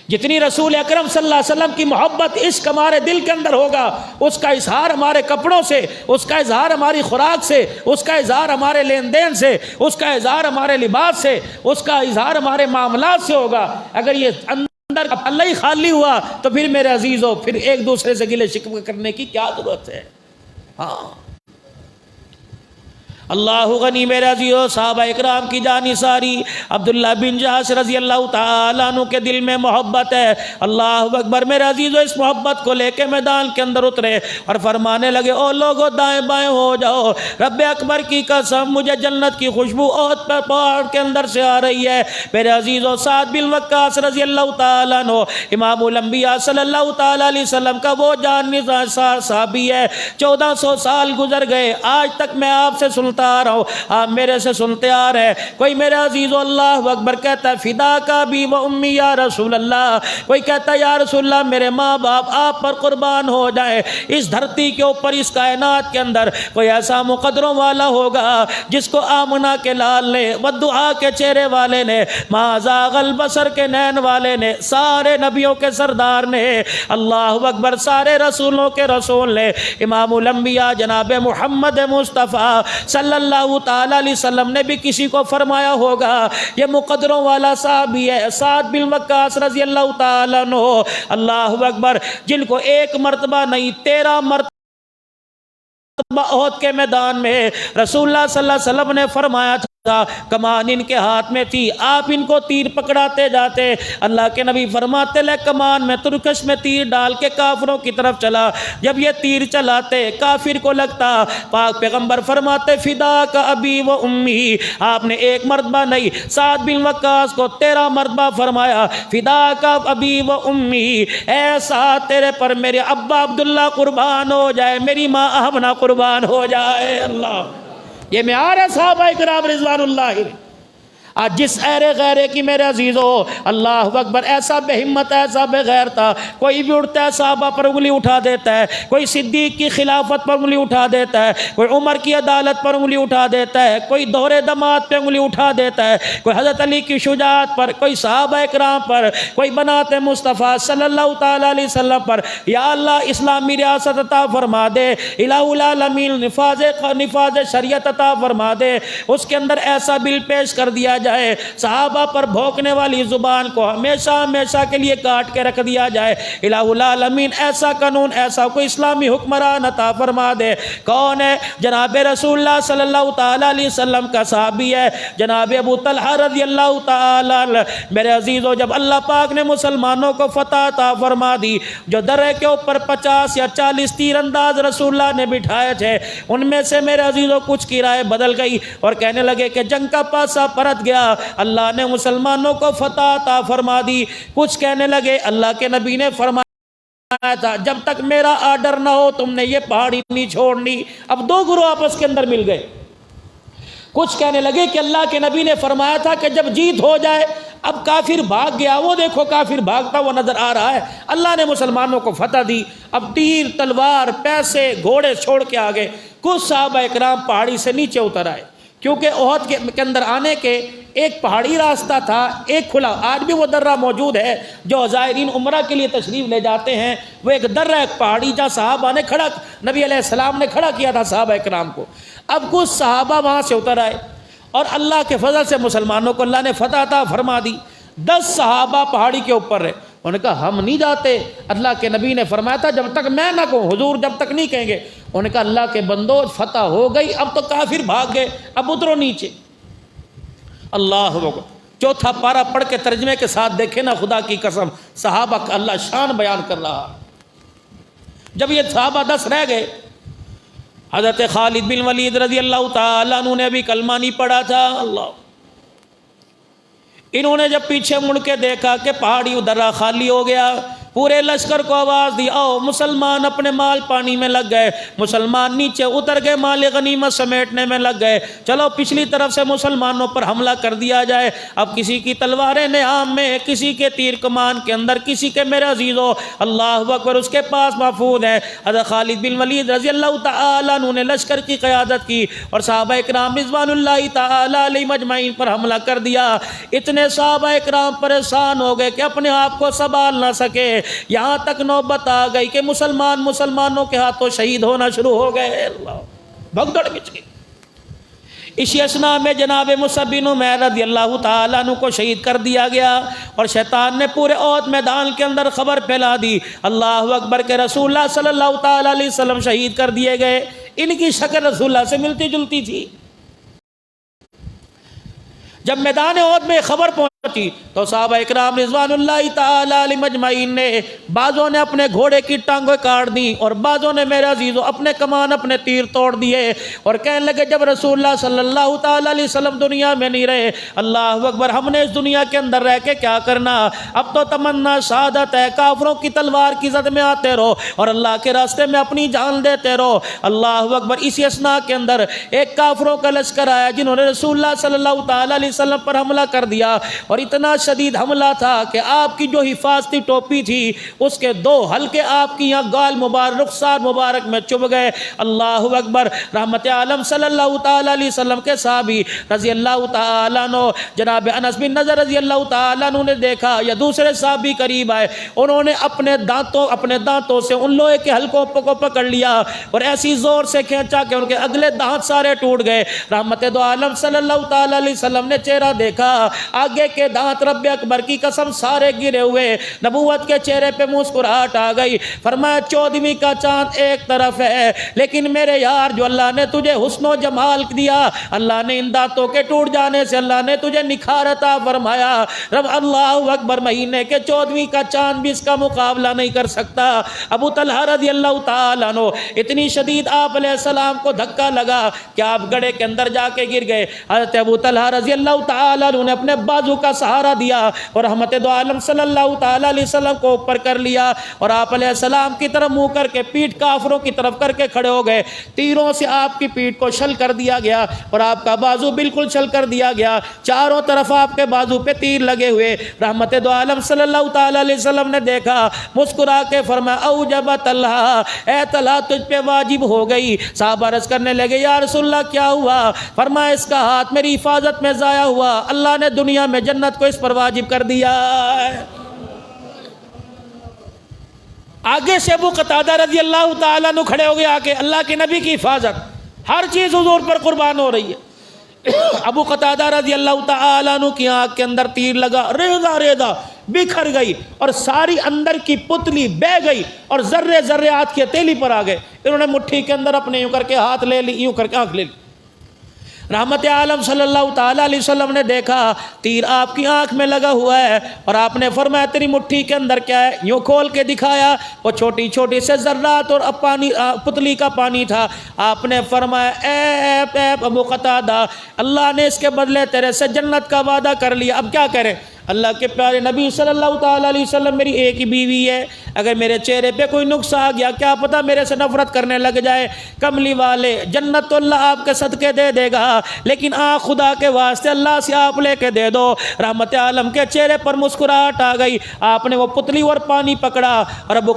جتنی رسول اکرم صلی اللہ علیہ وسلم کی محبت عشق ہمارے دل کے اندر ہوگا، اس کا اظہار ہمارے کپڑوں سے، اس کا اظہار ہماری خوراک سے، اس کا اظہار ہمارے لین دین سے، اس کا اظہار ہمارے لباس سے، اس کا اظہار ہمارے معاملات سے ہوگا۔ اگر یہ اندر کا پلہ ہی خالی ہوا تو پھر میرے عزیزو پھر ایک دوسرے سے گلے شکوے کرنے کی کیا ضرورت ہے؟ ہاں اللہ غنی۔ میرے عزیزو صحابہ اکرام کی جانی ساری عبداللہ بن جحش رضی اللہ تعالیٰ عنہ کے دل میں محبت ہے۔ اللہ اکبر۔ میرے عزیزو اس محبت کو لے کے میدان کے اندر اترے اور فرمانے لگے او لوگو دائیں بائیں ہو جاؤ، رب اکبر کی قسم مجھے جنت کی خوشبو احد پر پہاڑ کے اندر سے آ رہی ہے۔ میرے عزیزو سعد بن وقاص رضی اللہ تعالیٰ عنہ امام الانبیاء صلی اللہ تعالیٰ علیہ وسلم کا وہ جان نثار صحابی ہے۔ 1400 سال گزر گئے، آج تک میں آپ سے سنتا آ رہا ہوں، آپ میرے سے سنتے آ رہے ہیں۔ کوئی میرے عزیز اللہ اکبر کہتا ہے فدا کا بھی و امی یا رسول اللہ، کوئی کہتا ہے یا رسول اللہ میرے ماں باپ آپ پر قربان ہو جائیں۔ اس دھرتی کے اوپر اس کائنات کے اندر کوئی ایسا مقدروں والا ہوگا جس کو آمنہ کے لال نے، ودعا کے چہرے والے نے، ما زاغ البصر کے نین والے نے، سارے نبیوں کے سردار نے، اللہ اکبر سارے رسولوں کے رسول نے، امام الانبیاء جناب محمد مصطفیٰ صلی اللہ تعالیٰ علیہ وسلم نے بھی کسی کو فرمایا ہوگا یہ مقدروں والا صحابی ہے سعد بن وقاص رضی اللہ تعالیٰ عنہ، اللہ اکبر، جن کو ایک مرتبہ نہیں 13 مرتبہ احد کے میدان میں رسول اللہ صلی اللہ علیہ وسلم نے فرمایا تھا کمان ان کے ہاتھ میں تھی، آپ ان کو تیر پکڑاتے جاتے، اللہ کے نبی فرماتے لے کمان میں ترکش میں تیر ڈال کے کافروں کی طرف چلا، جب یہ تیر چلاتے کافر کو لگتا، پاک پیغمبر فرماتے فدا کا ابی و امی، آپ نے ایک مرتبہ نہیں سعد بن وقاص کو 13 مرتبہ فرمایا فدا کا ابی و امی، ایسا تیرے پر میرے ابا عبداللہ قربان ہو جائے، میری ماں آمنہ قربان ہو جائے۔ اللہ یہ معیار ہے صحابہ کرام رضوان اللہ۔
آج جس ایرے غیرے کی میرے عزیزو، اللہ اکبر، ایسا بے ہمت، ایسا بے غیر تھا، کوئی بھی اٹھتا ہے صحابہ پر انگلی اٹھا دیتا ہے، کوئی صدیق کی خلافت پر انگلی اٹھا دیتا ہے، کوئی عمر کی عدالت پر انگلی اٹھا دیتا ہے، کوئی دوہرے دماد پہ انگلی اٹھا دیتا ہے، کوئی حضرت علی کی شجاعت پر، کوئی صحابہ اکرام پر، کوئی بنات مصطفیٰ صلی اللہ تعالیٰ علیہ وسلم پر۔ یا اللہ اسلامی ریاست عطا فرما دے، الہ العالمین نفاذ شریعت عطا فرما دے، اس کے اندر ایسا بل پیش کر دیا جائے، صحابہ پر بھونکنے والی زبان کو ہمیشہ ہمیشہ کے لیے کاٹ کے رکھ دیا جائے۔ الہ العالمین ایسا قانون، ایسا کوئی اسلامی حکمران عطا فرما دے۔ کون ہے؟ جناب رسول اللہ صلی اللہ تعالیٰ علیہ وسلم کا صحابی ہے جناب ابو طلحہ رضی اللہ تعالیٰ عنہ۔ میرے عزیزو، جب اللہ پاک نے مسلمانوں کو فتح عطا فرما دی، جو درے کے اوپر 50 یا 40 تیر انداز رسول اللہ نے بٹھائے تھے، ان میں سے میرے عزیزو کچھ کی رائے بدل گئی اور کہنے لگے کہ جنگ کا پاسا پلٹ گیا، اللہ نے مسلمانوں کو فتح عطا فرما دی۔ کچھ کہنے لگے اللہ کے نبی نے فرمایا تھا جب تک میرا آرڈر نہ ہو تم نے یہ پہاڑی نہیں چھوڑنی۔ اب دو گروہ آپس کے اندر مل گئے۔ کچھ کہنے لگے کہ اللہ کے نبی نے فرمایا تھا کہ جب جیت ہو جائے، اب کافر بھاگ گیا، وہ دیکھو کافر بھاگتا وہ نظر آ رہا ہے، اللہ نے مسلمانوں کو فتح دی، اب تیر تلوار پیسے گھوڑے چھوڑ کے آگے۔ کچھ صحابہ اکرام پہاڑی سے نیچے اتر آئے، کیونکہ احد کے اندر آنے کے ایک پہاڑی راستہ تھا، ایک کھلا، آج بھی وہ درہ موجود ہے جو زائرین عمرہ کے لیے تشریف لے جاتے ہیں، وہ ایک درہ ایک پہاڑی جہاں صحابہ نے کھڑا، نبی علیہ السلام نے کھڑا کیا تھا صحابہ اکرام کو۔ اب کچھ صحابہ وہاں سے اتر آئے اور اللہ کے فضل سے مسلمانوں کو اللہ نے فتح عطا فرما دی۔ 10 صحابہ پہاڑی کے اوپر رہے، انہوں نے کہا ہم نہیں جاتے، اللہ کے نبی نے فرمایا تھا جب تک میں نہ کہوں، حضور جب تک نہیں کہیں گے۔ انہوں نے کہا اللہ کے بندو فتح ہو گئی، اب تو کافر بھاگ گئے، اب اترو نیچے۔ اللہ اکبر، چوتھا پارہ پڑھ کے ترجمے کے ساتھ دیکھیں نا، خدا کی قسم صحابہ کا اللہ شان بیان کر رہا۔ جب یہ صحابہ 10 رہ گئے، حضرت خالد بن ولید رضی اللہ تعالیٰ عنہ نے ابھی کلمہ نہیں پڑھا تھا، اللہ، انہوں نے جب پیچھے مڑ کے دیکھا کہ پہاڑی درہ خالی ہو گیا، پورے لشکر کو آواز دی، آؤ مسلمان اپنے مال پانی میں لگ گئے، مسلمان نیچے اتر گئے، مال غنیمت سمیٹنے میں لگ گئے، چلو پچھلی طرف سے مسلمانوں پر حملہ کر دیا جائے۔ اب کسی کی تلواریں نیام میں، کسی کے تیر کمان کے اندر، کسی کے میرے عزیزو اللہ اکبر اس کے پاس محفوظ ہے۔ حضرت خالد بن ولید رضی اللہ تعالیٰ عنہ نے لشکر کی قیادت کی اور صحابہ اکرام رضوان اللہ تعالیٰ علیہ مجمعین پر حملہ کر دیا۔ اتنے صحابہ اکرام پریشان ہو گئے کہ اپنے آپ کو سنبھال نہ سکے، یہاں تک نوبت آ گئی کہ مسلمانوں کے ہاتھوں شہید ہونا شروع ہو گئے۔ اللہ بھگدڑ مچ گئی۔ اسی اسنا میں جناب مصعب بن عمیر رضی اللہ تعالیٰ عنہ کو شہید کر دیا گیا اور شیطان نے پورے احد میدان کے اندر خبر پھیلا دی، اللہ اکبر کے رسول اللہ صلی اللہ تعالیٰ علیہ وسلم شہید کر دیے گئے۔ ان کی شکل رسول اللہ سے ملتی جلتی تھی۔ جب میدان احد میں خبر پہنچی تو صحابہ اکرام رضوان اللہ تعالی علیہ مجمعین نے، بعضوں نے اپنے گھوڑے کی ٹانگیں کاٹ دیں اور بعضوں نے میرے عزیزو اپنے کمان اپنے تیر توڑ دیے اور کہنے لگے جب رسول اللہ صلی اللہ تعالی علیہ وسلم دنیا میں نہیں رہے، اللہ اکبر، ہم نے اس دنیا کے اندر رہ کے کیا کرنا؟ اب تو تمنا شہادت ہے، کافروں کی تلوار کی زد میں آتے رہو اور اللہ کے راستے میں اپنی جان دیتے رہو، اللہ اکبر۔ اسی اسنا کے اندر ایک کافروں کا لشکر آیا جنہوں نے رسول اللہ صلی اللہ تعالی علیہ وسلم پر حملہ کر دیا اور اتنا شدید حملہ تھا کہ آپ کی جو حفاظتی ٹوپی تھی اس کے 2 حلقے آپ کی یہاں گال مبارک، رخسار مبارک میں چبھ گئے، اللہ اکبر۔ رحمت عالم صلی اللہ تعالی علیہ وسلم کے صحابی رضی اللہ تعالیٰ عنہ جناب انس بن نضر رضی اللہ تعالیٰ عنہ نے دیکھا یا دوسرے صحابی قریب آئے، انہوں نے اپنے دانتوں سے ان لوہے کے حلقوں کو پکڑ لیا اور ایسی زور سے کھینچا کہ ان کے اگلے دانت سارے ٹوٹ گئے۔ رحمت دو عالم صلی اللہ تعالی علیہ وسلم نے چہرہ دیکھا، آگے کے دانت رب اکبر کی قسم سارے گرے ہوئے، نبوت کے چہرے پہ مسکراہٹ آ گئی۔ فرمایا 14ویں کا چاند ایک طرف ہے لیکن میرے یار جو اللہ نے تجھے حسن و جمال دیا، اللہ نے ان دانتوں کے ٹوٹ جانے سے اللہ نے تجھے نکھار عطا فرمایا۔ رب اللہ اکبر، مہینے کے 14ویں کا چاند بھی اس کا مقابلہ نہیں کر سکتا۔ ابو طلحہ رضی اللہ تعالیٰ عنہ اتنی شدید آپ علیہ السلام کو دھکا لگا کہ آپ گڑھے کے اندر جا کے گر گئے۔ حضرت ابو طلحہ رضی اللہ اللہ تعالیٰ عنہ نے اپنے بازو کا سہارا دیا اور رحمت دو عالم صلی اللہ تعالیٰ علیہ وسلم کو اوپر کر لیا اور آپ علیہ السلام کی طرف منہ کر کے پیٹھ کافروں کی طرف کر کے کھڑے ہو گئے. تیروں سے آپ کی پیٹھ کو شل کر دیا گیا اور آپ کا بازو بالکل شل کر دیا گیا. چاروں طرف آپ کے بازو پہ تیر لگے ہوئے. رحمت دو عالم صلی اللہ تعالیٰ علیہ وسلم نے دیکھا, مسکرا کے فرمایا اوجبت طلحہ, اے طلحہ تجھ پہ واجب ہو گئی. صحابہ عرض کرنے لگے یا رسول اللہ کیا ہوا؟ فرمایا اس کا ہاتھ میری حفاظت میں ضائع ہوا, اللہ نے دنیا میں جنت کو اس پر واجب کر دیا ہے. آگے سے ابو قتادہ رضی اللہ تعالیٰ عنہ کھڑے ہو گئے آ کے, اللہ کے نبی کی حفاظت, ہر چیز حضور پر قربان ہو رہی ہے. ابو قتادہ رضی اللہ تعالیٰ عنہ کی آنکھ کے اندر تیر لگا, ریزہ ریزہ بکھر گئی اور ساری اندر کی پتلی بہ گئی اور ذرے ذرے ہاتھ کی ہتھیلی پر آ گئے. انہوں نے مٹھی کے اندر اپنے یوں کر کے ہاتھ لے لی, یوں کر کے آنکھ لے لی. رحمت عالم صلی اللہ تعالیٰ علیہ وسلم نے دیکھا تیر آپ کی آنکھ میں لگا ہوا ہے اور آپ نے فرمایا تیری مٹھی کے اندر کیا ہے؟ یوں کھول کے دکھایا, وہ چھوٹی چھوٹی سے ذرات اور پانی, پتلی کا پانی تھا. آپ نے فرمایا اے ابو قتادہ, اللہ نے اس کے بدلے تیرے سے جنت کا وعدہ کر لیا, اب کیا کریں؟ اللہ کے پیارے نبی صلی اللہ تعالیٰ علیہ وسلم میری ایک ہی بیوی ہے, اگر میرے چہرے پہ کوئی نقص آ گیا کیا پتہ میرے سے نفرت کرنے لگ جائے. کملی والے, جنت تو اللہ آپ کے صدقے دے دے گا, لیکن خدا کے واسطے اللہ سے آپ لے کے دے دو. رحمت عالم کے چہرے پر مسکراہٹ آ گئی. آپ نے وہ پتلی اور پانی پکڑا اور ابو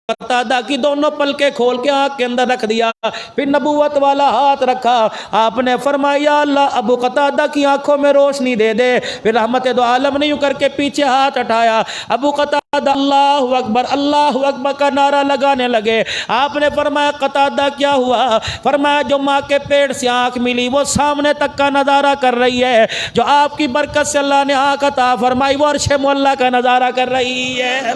قتادہ کی دونوں پلکیں کھول کے آنکھ کے اندر رکھ دیا, پھر نبوت والا ہاتھ رکھا. آپ نے فرمایا یا اللہ ابو قتادہ کی آنکھوں میں روشنی دے دے. پھر رحمت دو عالم نے یوں کر کے پیچھے ہاتھ ہٹایا. ابو قتادہ اللہ اکبر کا نعرہ لگانے لگے. آپ نے فرمایا قتادہ کیا ہوا؟ فرمایا جو ماں کے پیٹ سے آنکھ ملی وہ سامنے تک کا نظارہ کر رہی ہے, جو آپ کی برکت سے اللہ نے آنکھ عطا فرمائی وہ عرش معلیٰ کا نظارہ کر رہی ہے.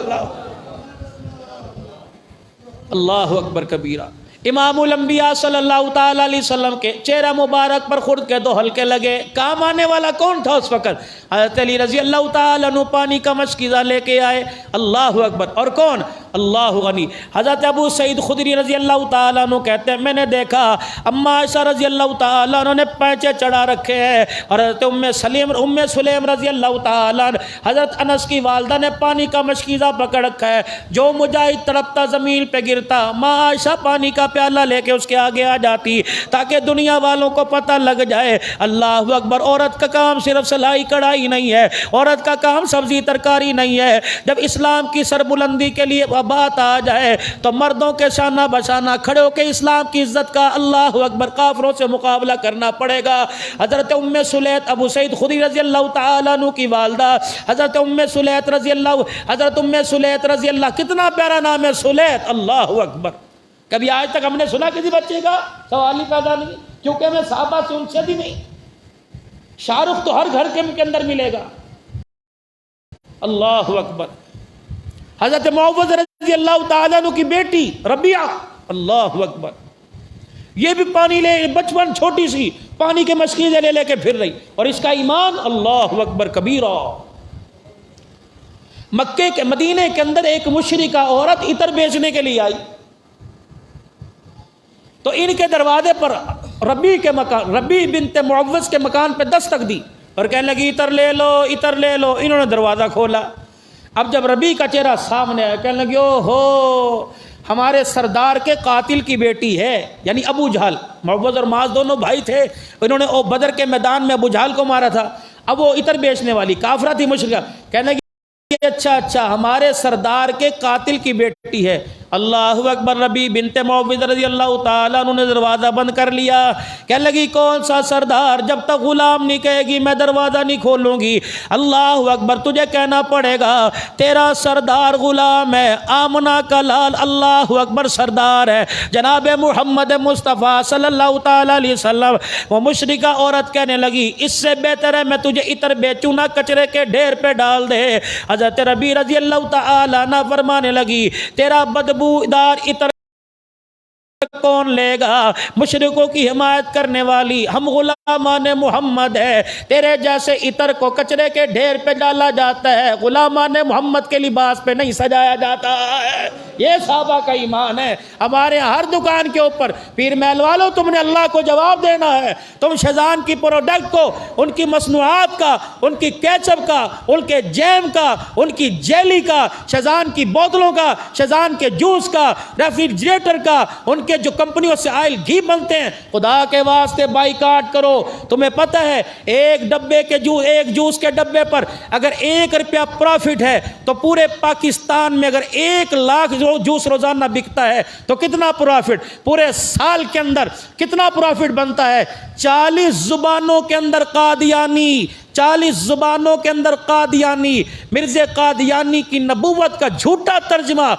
اللہ اکبر کبیرہ. امام الانبیاء صلی اللہ تعالیٰ علیہ وسلم کے چہرہ مبارک پر خرد کے دو ہلکے لگے. کام آنے والا کون تھا اس وقت؟ حضرت علی رضی اللہ تعالیٰ عنہ پانی کا مشکیزہ لے کے آئے. اللہ اکبر. اور کون؟ اللہ غنی. حضرت ابو سعید خدری رضی اللہ تعالیٰ عنہ کہتے ہیں میں نے دیکھا اما عائشہ رضی اللہ تعالیٰ عنہ نے پینچے چڑھا رکھے ہیں اور حضرت ام سلیم رضی اللہ تعالیٰ عنہ, حضرت انس کی والدہ نے پانی کا مشکیزہ پکڑ رکھا ہے. جو مجاہد تڑپتا زمین پہ گرتا ماں عائشہ پانی کا پیالہ لے کے اس کے آگے آ جاتی تاکہ دنیا والوں کو پتہ لگ جائے. اللہ اکبر. عورت کا کام صرف سلائی کڑھائی نہیں ہے, عورت کا کام سبزی ترکاری نہیں ہے. جب اسلام کی سربلندی کے لیے بات آ جائے تو مردوں کے شانہ بشانہ کھڑے ہو کے اسلام کی عزت کا اللہ اکبر کافروں سے مقابلہ کرنا پڑے گا. حضرت ام سلیت ابو سعید خدری رضی اللہ تعالیٰ عنہ کی والدہ حضرت ام سلیت رضی اللہ, کتنا پیارا نام ہے سلیت. اللہ اکبر. کبھی آج تک ہم نے سنا کسی بچے کا؟ سوال ہی پیدا نہیں, کیونکہ ہمیں صحابہ سے ان سے بھی نہیں. شاہ رخ تو ہر گھر کے اندر ملے گا. اللہ اکبر. حضرت معوذ رضی اللہ تعالیٰ عنہ کی بیٹی ربیعہ, اللہ اکبر, یہ بھی پانی لے, بچپن چھوٹی سی پانی کے مشکیزے لے لے کے پھر رہی, اور اس کا ایمان اللہ اکبر کبیرہ. مکے کے مدینے کے اندر ایک مشرکہ عورت عطر بیچنے کے لیے آئی تو ان کے دروازے پر ربی بنت معوذ کے مکان پہ دستک دی اور کہنے لگی عطر لے لو عطر لے لو. انہوں نے دروازہ کھولا. اب جب ربی کا چہرہ سامنے آیا کہنے لگی او ہو ہمارے سردار کے قاتل کی بیٹی ہے, یعنی ابو جہل. معوذ اور معاذ دونوں بھائی تھے, انہوں نے بدر کے میدان میں ابو جہل کو مارا تھا. اب وہ عطر بیچنے والی کافرہ تھی, مشرکہ, کہنے لگی اچھا ہمارے سردار کے قاتل کی بیٹی ہے. اللہ اکبر. ربی بنت معوذ رضی اللہ تعالیٰ عنہ نے دروازہ بند کر لیا. کہنے لگی کون سا سردار؟ جب تک غلام نہیں کہے گی میں دروازہ نہیں کھولوں گی. اللہ اکبر. تجھے کہنا پڑے گا تیرا سردار غلام ہے, آمنہ کا لال اللہ اکبر سردار ہے جناب محمد مصطفیٰ صلی اللہ تعالیٰ علیہ وسلم. وہ مشرکہ عورت کہنے لگی اس سے بہتر ہے میں تجھے عطر بیچوں نہ کچرے کے ڈھیر پہ ڈال دے. حضرت ربی رضی اللہ تعالیٰ عنہ فرمانے لگی تیرا بدبو دار عطر کون لے گا؟ مشرکوں کی حمایت کرنے والی ہم غلامان محمد ہے، تیرے جیسے عطر کو کچرے کے ڈھیر پہ ڈالا جاتا ہے، غلامان محمد کے لباس پہ نہیں سجایا جاتا ہے۔ یہ صحابہ کا ایمان ہے۔ ہمارے ہر دکان کے اوپر پیر محل والوں تم نے اللہ کو جواب دینا ہے، تم شیزان کی پروڈکٹ کو، ان کی مصنوعات کا، ان کی کیچپ کا، ان کے جیم کا، ان کی جیلی کا، شیزان کی بوتلوں کا، شیزان کے جوس کا، ریفریجریٹر کا، ان کے جو کمپنیوں سے آئل گھی بنتے ہیں، خدا کے واسطے بائیکاٹ کرو۔ تمہیں پتہ ہے ایک جوس کے ڈبے پر اگر 1 روپیہ پروفٹ ہے تو پورے پاکستان میں اگر 1 لاکھ جوس روزانہ بکتا ہے تو کتنا پروفٹ، پورے سال کے اندر کتنا پروفٹ بنتا ہے؟ 40 زبانوں کے اندر قادیانی، 40 زبانوں کے اندر قادیانی، مرزا قادیانی کی نبوت کا جھوٹا ترجمہ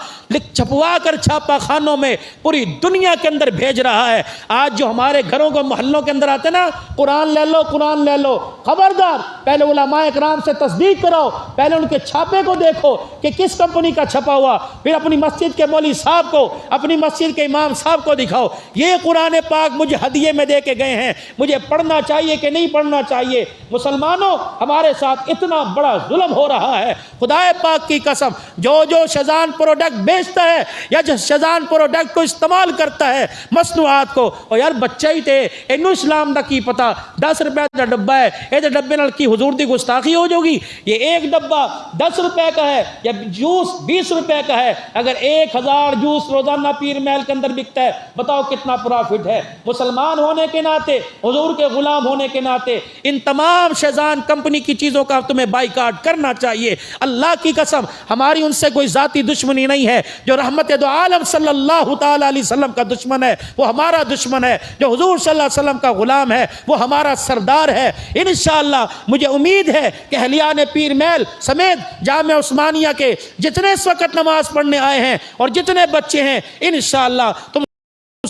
چھپوا کر چھاپا خانوں میں پوری دنیا کے اندر بھیج رہا ہے۔ آج جو ہمارے گھروں کو محلوں کے اندر آتے نا، قرآن لے لو قرآن لے لو، خبردار پہلے علماء اکرام سے تصدیق کرو، پہلے ان کے چھاپے کو دیکھو کہ کس کمپنی کا چھپا ہوا، پھر اپنی مسجد کے مولوی صاحب کو، اپنی مسجد کے امام صاحب کو دکھاؤ یہ قرآن پاک مجھے ہدیے میں دے کے گئے ہیں، مجھے پڑھنا چاہیے کہ نہیں پڑھنا چاہیے؟ مسلمانوں ہمارے ساتھ اتنا بڑا ظلم ہو رہا ہے، خدا پاک کی قسم جو شیزان پروڈکٹ بیچتا ہے یا جو شیزان پروڈکٹ کو استعمال کرتا ہے مصنوعات کو، اور یار بچے ہی تھے انو اسلام دا کی پتا 10 روپے کا ڈبہ ہے، یہ ڈبے نال کی حضور دی گستاخی ہو جوگی؟ یہ ایک ڈبہ 10 روپے کا ہے یا جوس 20 روپے کا ہے، اگر 1000 جوس روزانہ پیر محل کے اندر بکتا ہے بتاؤ کتنا پروفٹ ہے؟ مسلمان ہونے کے ناطے، حضور کے غلام ہونے کے ناطے ان تمام شیزان کمپنی کی چیزوں کا تمہیں بائیکاٹ کرنا چاہیے۔ اللہ کی قسم ہماری ان سے کوئی ذاتی دشمنی نہیں ہے، جو رحمت دو عالم صلی اللہ تعالی علیہ وسلم کا دشمن ہے وہ ہمارا دشمن ہے، جو حضور صلی اللہ علیہ وسلم کا غلام ہے وہ ہمارا سردار ہے۔ انشاءاللہ مجھے امید ہے کہ اہلیان پیر محل سمیت جامعہ عثمانیہ کے جتنے اس وقت نماز پڑھنے آئے ہیں اور جتنے بچے ہیں، انشاءاللہ تم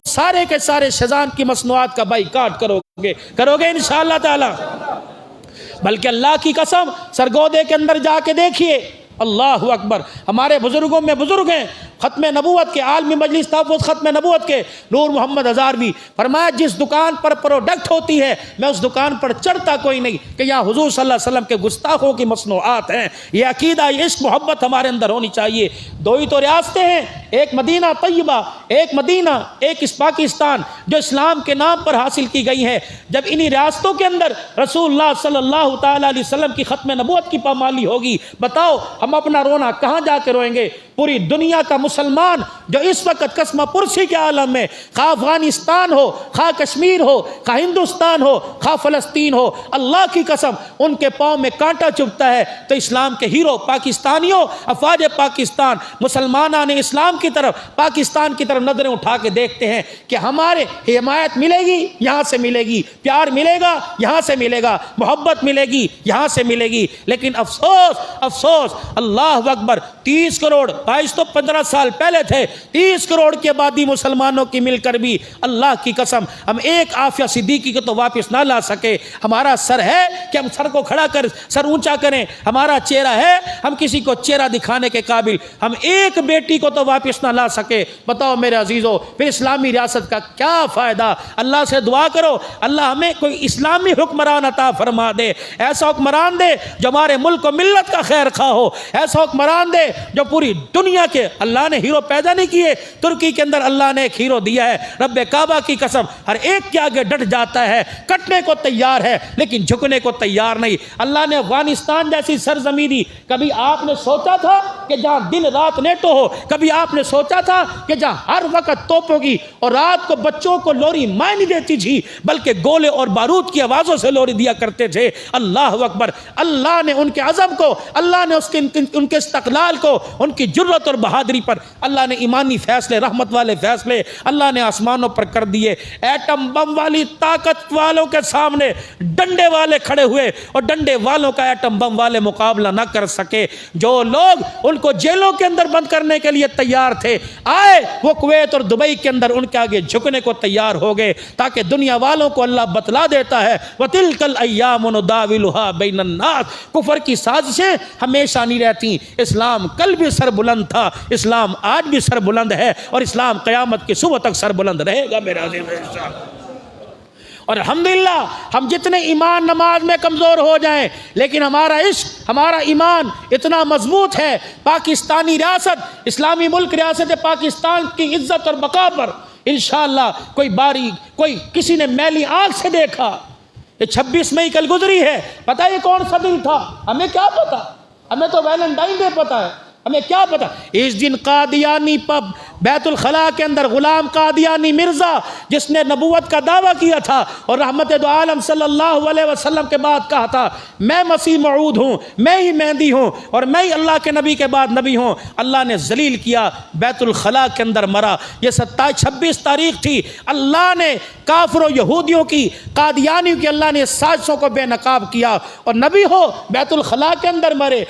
سارے کے سارے شیزان کی مصنوعات کا بائیکاٹ کرو گے انشاءاللہ تعالی۔ بلکہ اللہ کی قسم سرگودے کے اندر جا کے دیکھیے، اللہ اکبر، ہمارے بزرگوں میں بزرگ ہیں، ختم نبوت کے عالمی مجلس تحفظ ختم نبوت کے نور محمد ہزاروی فرمایا جس دکان پر پروڈکٹ ہوتی ہے میں اس دکان پر چڑھتا کوئی نہیں کہ یہاں حضور صلی اللہ علیہ وسلم کے گستاخوں کی مصنوعات ہیں۔ یہ عقیدہ، یہ عشق محبت ہمارے اندر ہونی چاہیے۔ 2 ہی تو ریاستیں ہیں، ایک مدینہ طیبہ، ایک مدینہ، ایک اس پاکستان جو اسلام کے نام پر حاصل کی گئی ہے۔ جب انہی ریاستوں کے اندر رسول اللہ صلی اللہ تعالی علیہ وسلم کی ختم نبوت کی پامالی ہوگی، بتاؤ ہم اپنا رونا کہاں جا کے روئیں گے؟ پوری دنیا کا مسلمان جو اس وقت قسمہ پرسی کے عالم میں، خواہ افغانستان ہو، خواہ کشمیر ہو، خواہ ہندوستان ہو، خواہ فلسطین ہو، اللہ کی قسم ان کے پاؤں میں کانٹا چبھتا ہے تو اسلام کے ہیرو پاکستانیوں، افواج پاکستان، مسلمانان اسلام کی طرف، پاکستان کی طرف نظریں اٹھا کے دیکھتے ہیں کہ ہمارے حمایت ملے گی یہاں سے ملے گی، پیار ملے گا یہاں سے ملے گا، محبت ملے گی یہاں سے ملے گی۔ لیکن افسوس افسوس، اللہ اکبر، 30 کروڑ 22 تو 15 سال پہلے تھے، 30 کروڑ کی آبادی مسلمانوں کی مل کر بھی اللہ کی قسم ہم ایک عافیہ صدیقی کو تو واپس نہ لا سکے۔ ہمارا سر ہے کہ ہم سر کو کھڑا کر سر اونچا کریں، ہمارا چہرہ ہے ہم کسی کو چہرہ دکھانے کے قابل، ہم ایک بیٹی کو تو واپس نہ لا سکے۔ بتاؤ میرے عزیزو پھر اسلامی ریاست کا کیا فائدہ؟ اللہ سے دعا کرو اللہ ہمیں کوئی اسلامی حکمران عطا فرما دے، ایسا حکمران دے جو ہمارے ملک و ملت کا خیر خواہ ہو، ایسا حکمران دے جو پوری دنیا کے، اللہ نے ہیرو پیدا نہیں کیے، ترکی کے اندر اللہ نے ایک ہیرو دیا ہے، رب کعبہ کی قسم ہر ایک کے آگے ڈٹ جاتا ہے، کٹنے کو تیار ہے لیکن جھکنے کو تیار نہیں۔ اللہ نے افغانستان جیسی سرزمین دی، کبھی آپ نے سوچا تھا کہ جہاں دن رات نیٹو ہو، کبھی آپ نے سوچا تھا کہ جہاں ہر وقت توپوں کی اور رات کو بچوں کو لوری ماں نہیں دیتی تھی بلکہ گولے اور بارود کی آوازوں سے لوری دیا کرتے تھے۔ اللہ اکبر، اللہ نے ان کے عزم کو، اللہ نے ان کے استقلال کو، ان کی جرت اور بہادری پر اللہ نے ایمانی فیصلے، رحمت والے فیصلے اللہ نے آسمانوں پر کر دیے۔ ایٹم بم والی طاقت والوں کے سامنے ڈنڈے والے کھڑے ہوئے اور ڈنڈے والوں کا ایٹم بم والے مقابلہ نہ کر سکے۔ جو لوگ ان کو جیلوں کے اندر بند کرنے کے لیے تیار تھے آئے وہ کویت اور دبئی کے اندر ان کے آگے جھکنے کو تیار ہو گئے، تاکہ دنیا والوں کو اللہ بتلا دیتا ہے وَتِلْكَ الْأَيَّامُ نُدَاوِلُهَا بَيْنَ النَّاسِ۔ کفر کی سازشیں ہمیشہ نہیں رہتی، اسلام کل بھی سر بلند تھا، اسلام اسلام آج بھی سر بلند ہے اور اسلام قیامت کی صبح تک سر بلند رہے گا میرے عزیز انشاءاللہ۔ اور الحمدللہ ہم جتنے ایمان نماز میں کمزور ہو جائیں لیکن ہمارا عشق ہمارا ایمان اتنا مضبوط ہے، پاکستانی ریاست اسلامی ملک ریاست پاکستان کی عزت اور بقا پر انشاءاللہ کوئی کسی نے میلی آنکھ سے دیکھا، یہ 26 مئی کل گزری ہے، پتہ یہ کون سا دن تھا؟ ہمیں کیا پتا؟ ہمیں تو ویلنٹائن ڈے پتا ہے، ہمیں کیا پتا؟ اس دن قادیانی پب بیت الخلاء کے اندر غلام قادیانی مرزا جس نے نبوت کا دعویٰ کیا تھا اور رحمت دو عالم صلی اللہ علیہ وسلم کے بعد کہا تھا میں مسیح موعود ہوں، میں ہی مہدی ہوں اور میں ہی اللہ کے نبی کے بعد نبی ہوں، اللہ نے ذلیل کیا، بیت الخلاء کے اندر مرا۔ یہ 26 تاریخ تھی، اللہ نے کافروں یہودیوں کی قادیانیوں کی اللہ نے سازشوں کو بے نقاب کیا، اور نبی ہو بیت الخلاء کے اندر مرے،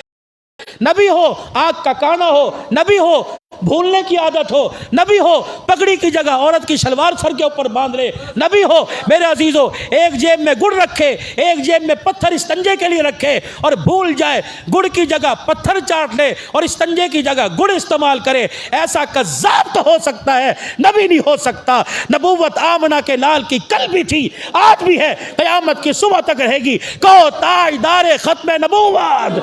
نبی ہو آگ کا کانا ہو، نبی ہو بھولنے کی عادت ہو، نبی ہو پگڑی کی جگہ عورت کی شلوار سر کے اوپر باندھ لے، نبی ہو میرے عزیزو ایک جیب میں گڑ رکھے ایک جیب میں پتھر استنجے کے لیے رکھے اور بھول جائے گڑ کی جگہ پتھر چاٹ لے اور استنجے کی جگہ گڑ استعمال کرے، ایسا کذاب تو ہو سکتا ہے، نبی نہیں ہو سکتا۔ نبوت آمنہ کے لال کی کل بھی تھی، آج بھی ہے، قیامت کی صبح تک رہے گی۔ کہو تاجدار ختم نبوت،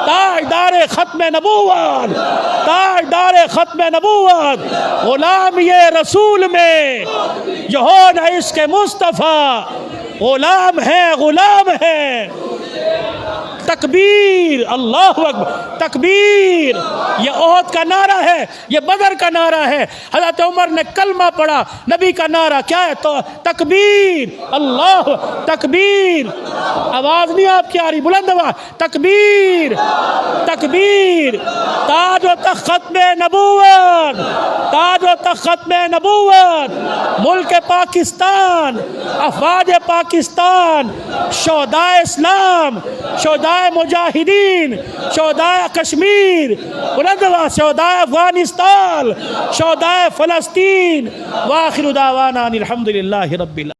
تاجدار ختم نبوت، تاجدار ختم نبوت، غلام یہ رسول میں جو ہو نہ عشق مصطفیٰ، غلام ہے غلام ہے۔ تکبیر، اللہ اکبر، تکبیر، یہ احد کا نعرہ ہے، یہ بدر کا نعرہ ہے۔ حضرت عمر نے کلمہ پڑھا، نبی کا نعرہ کیا ہے؟ تو تکبیر، اللہ تکبیر، آواز نہیں آپ کی آ رہی، بلند آواز، تکبیر، تکبیر، تاج و تخت ختم نبوت، تاج و تخت ختم نبوت، ملک پاکستان، افواج پاکستان، شہدائے اسلام، شہدائے مجاہدین، شہدائے کشمیر، بلند آواز، شہدائے افغانستان، شہدائے فلسطین، وآخر دعوانا ان الحمدللہ رب العالمین۔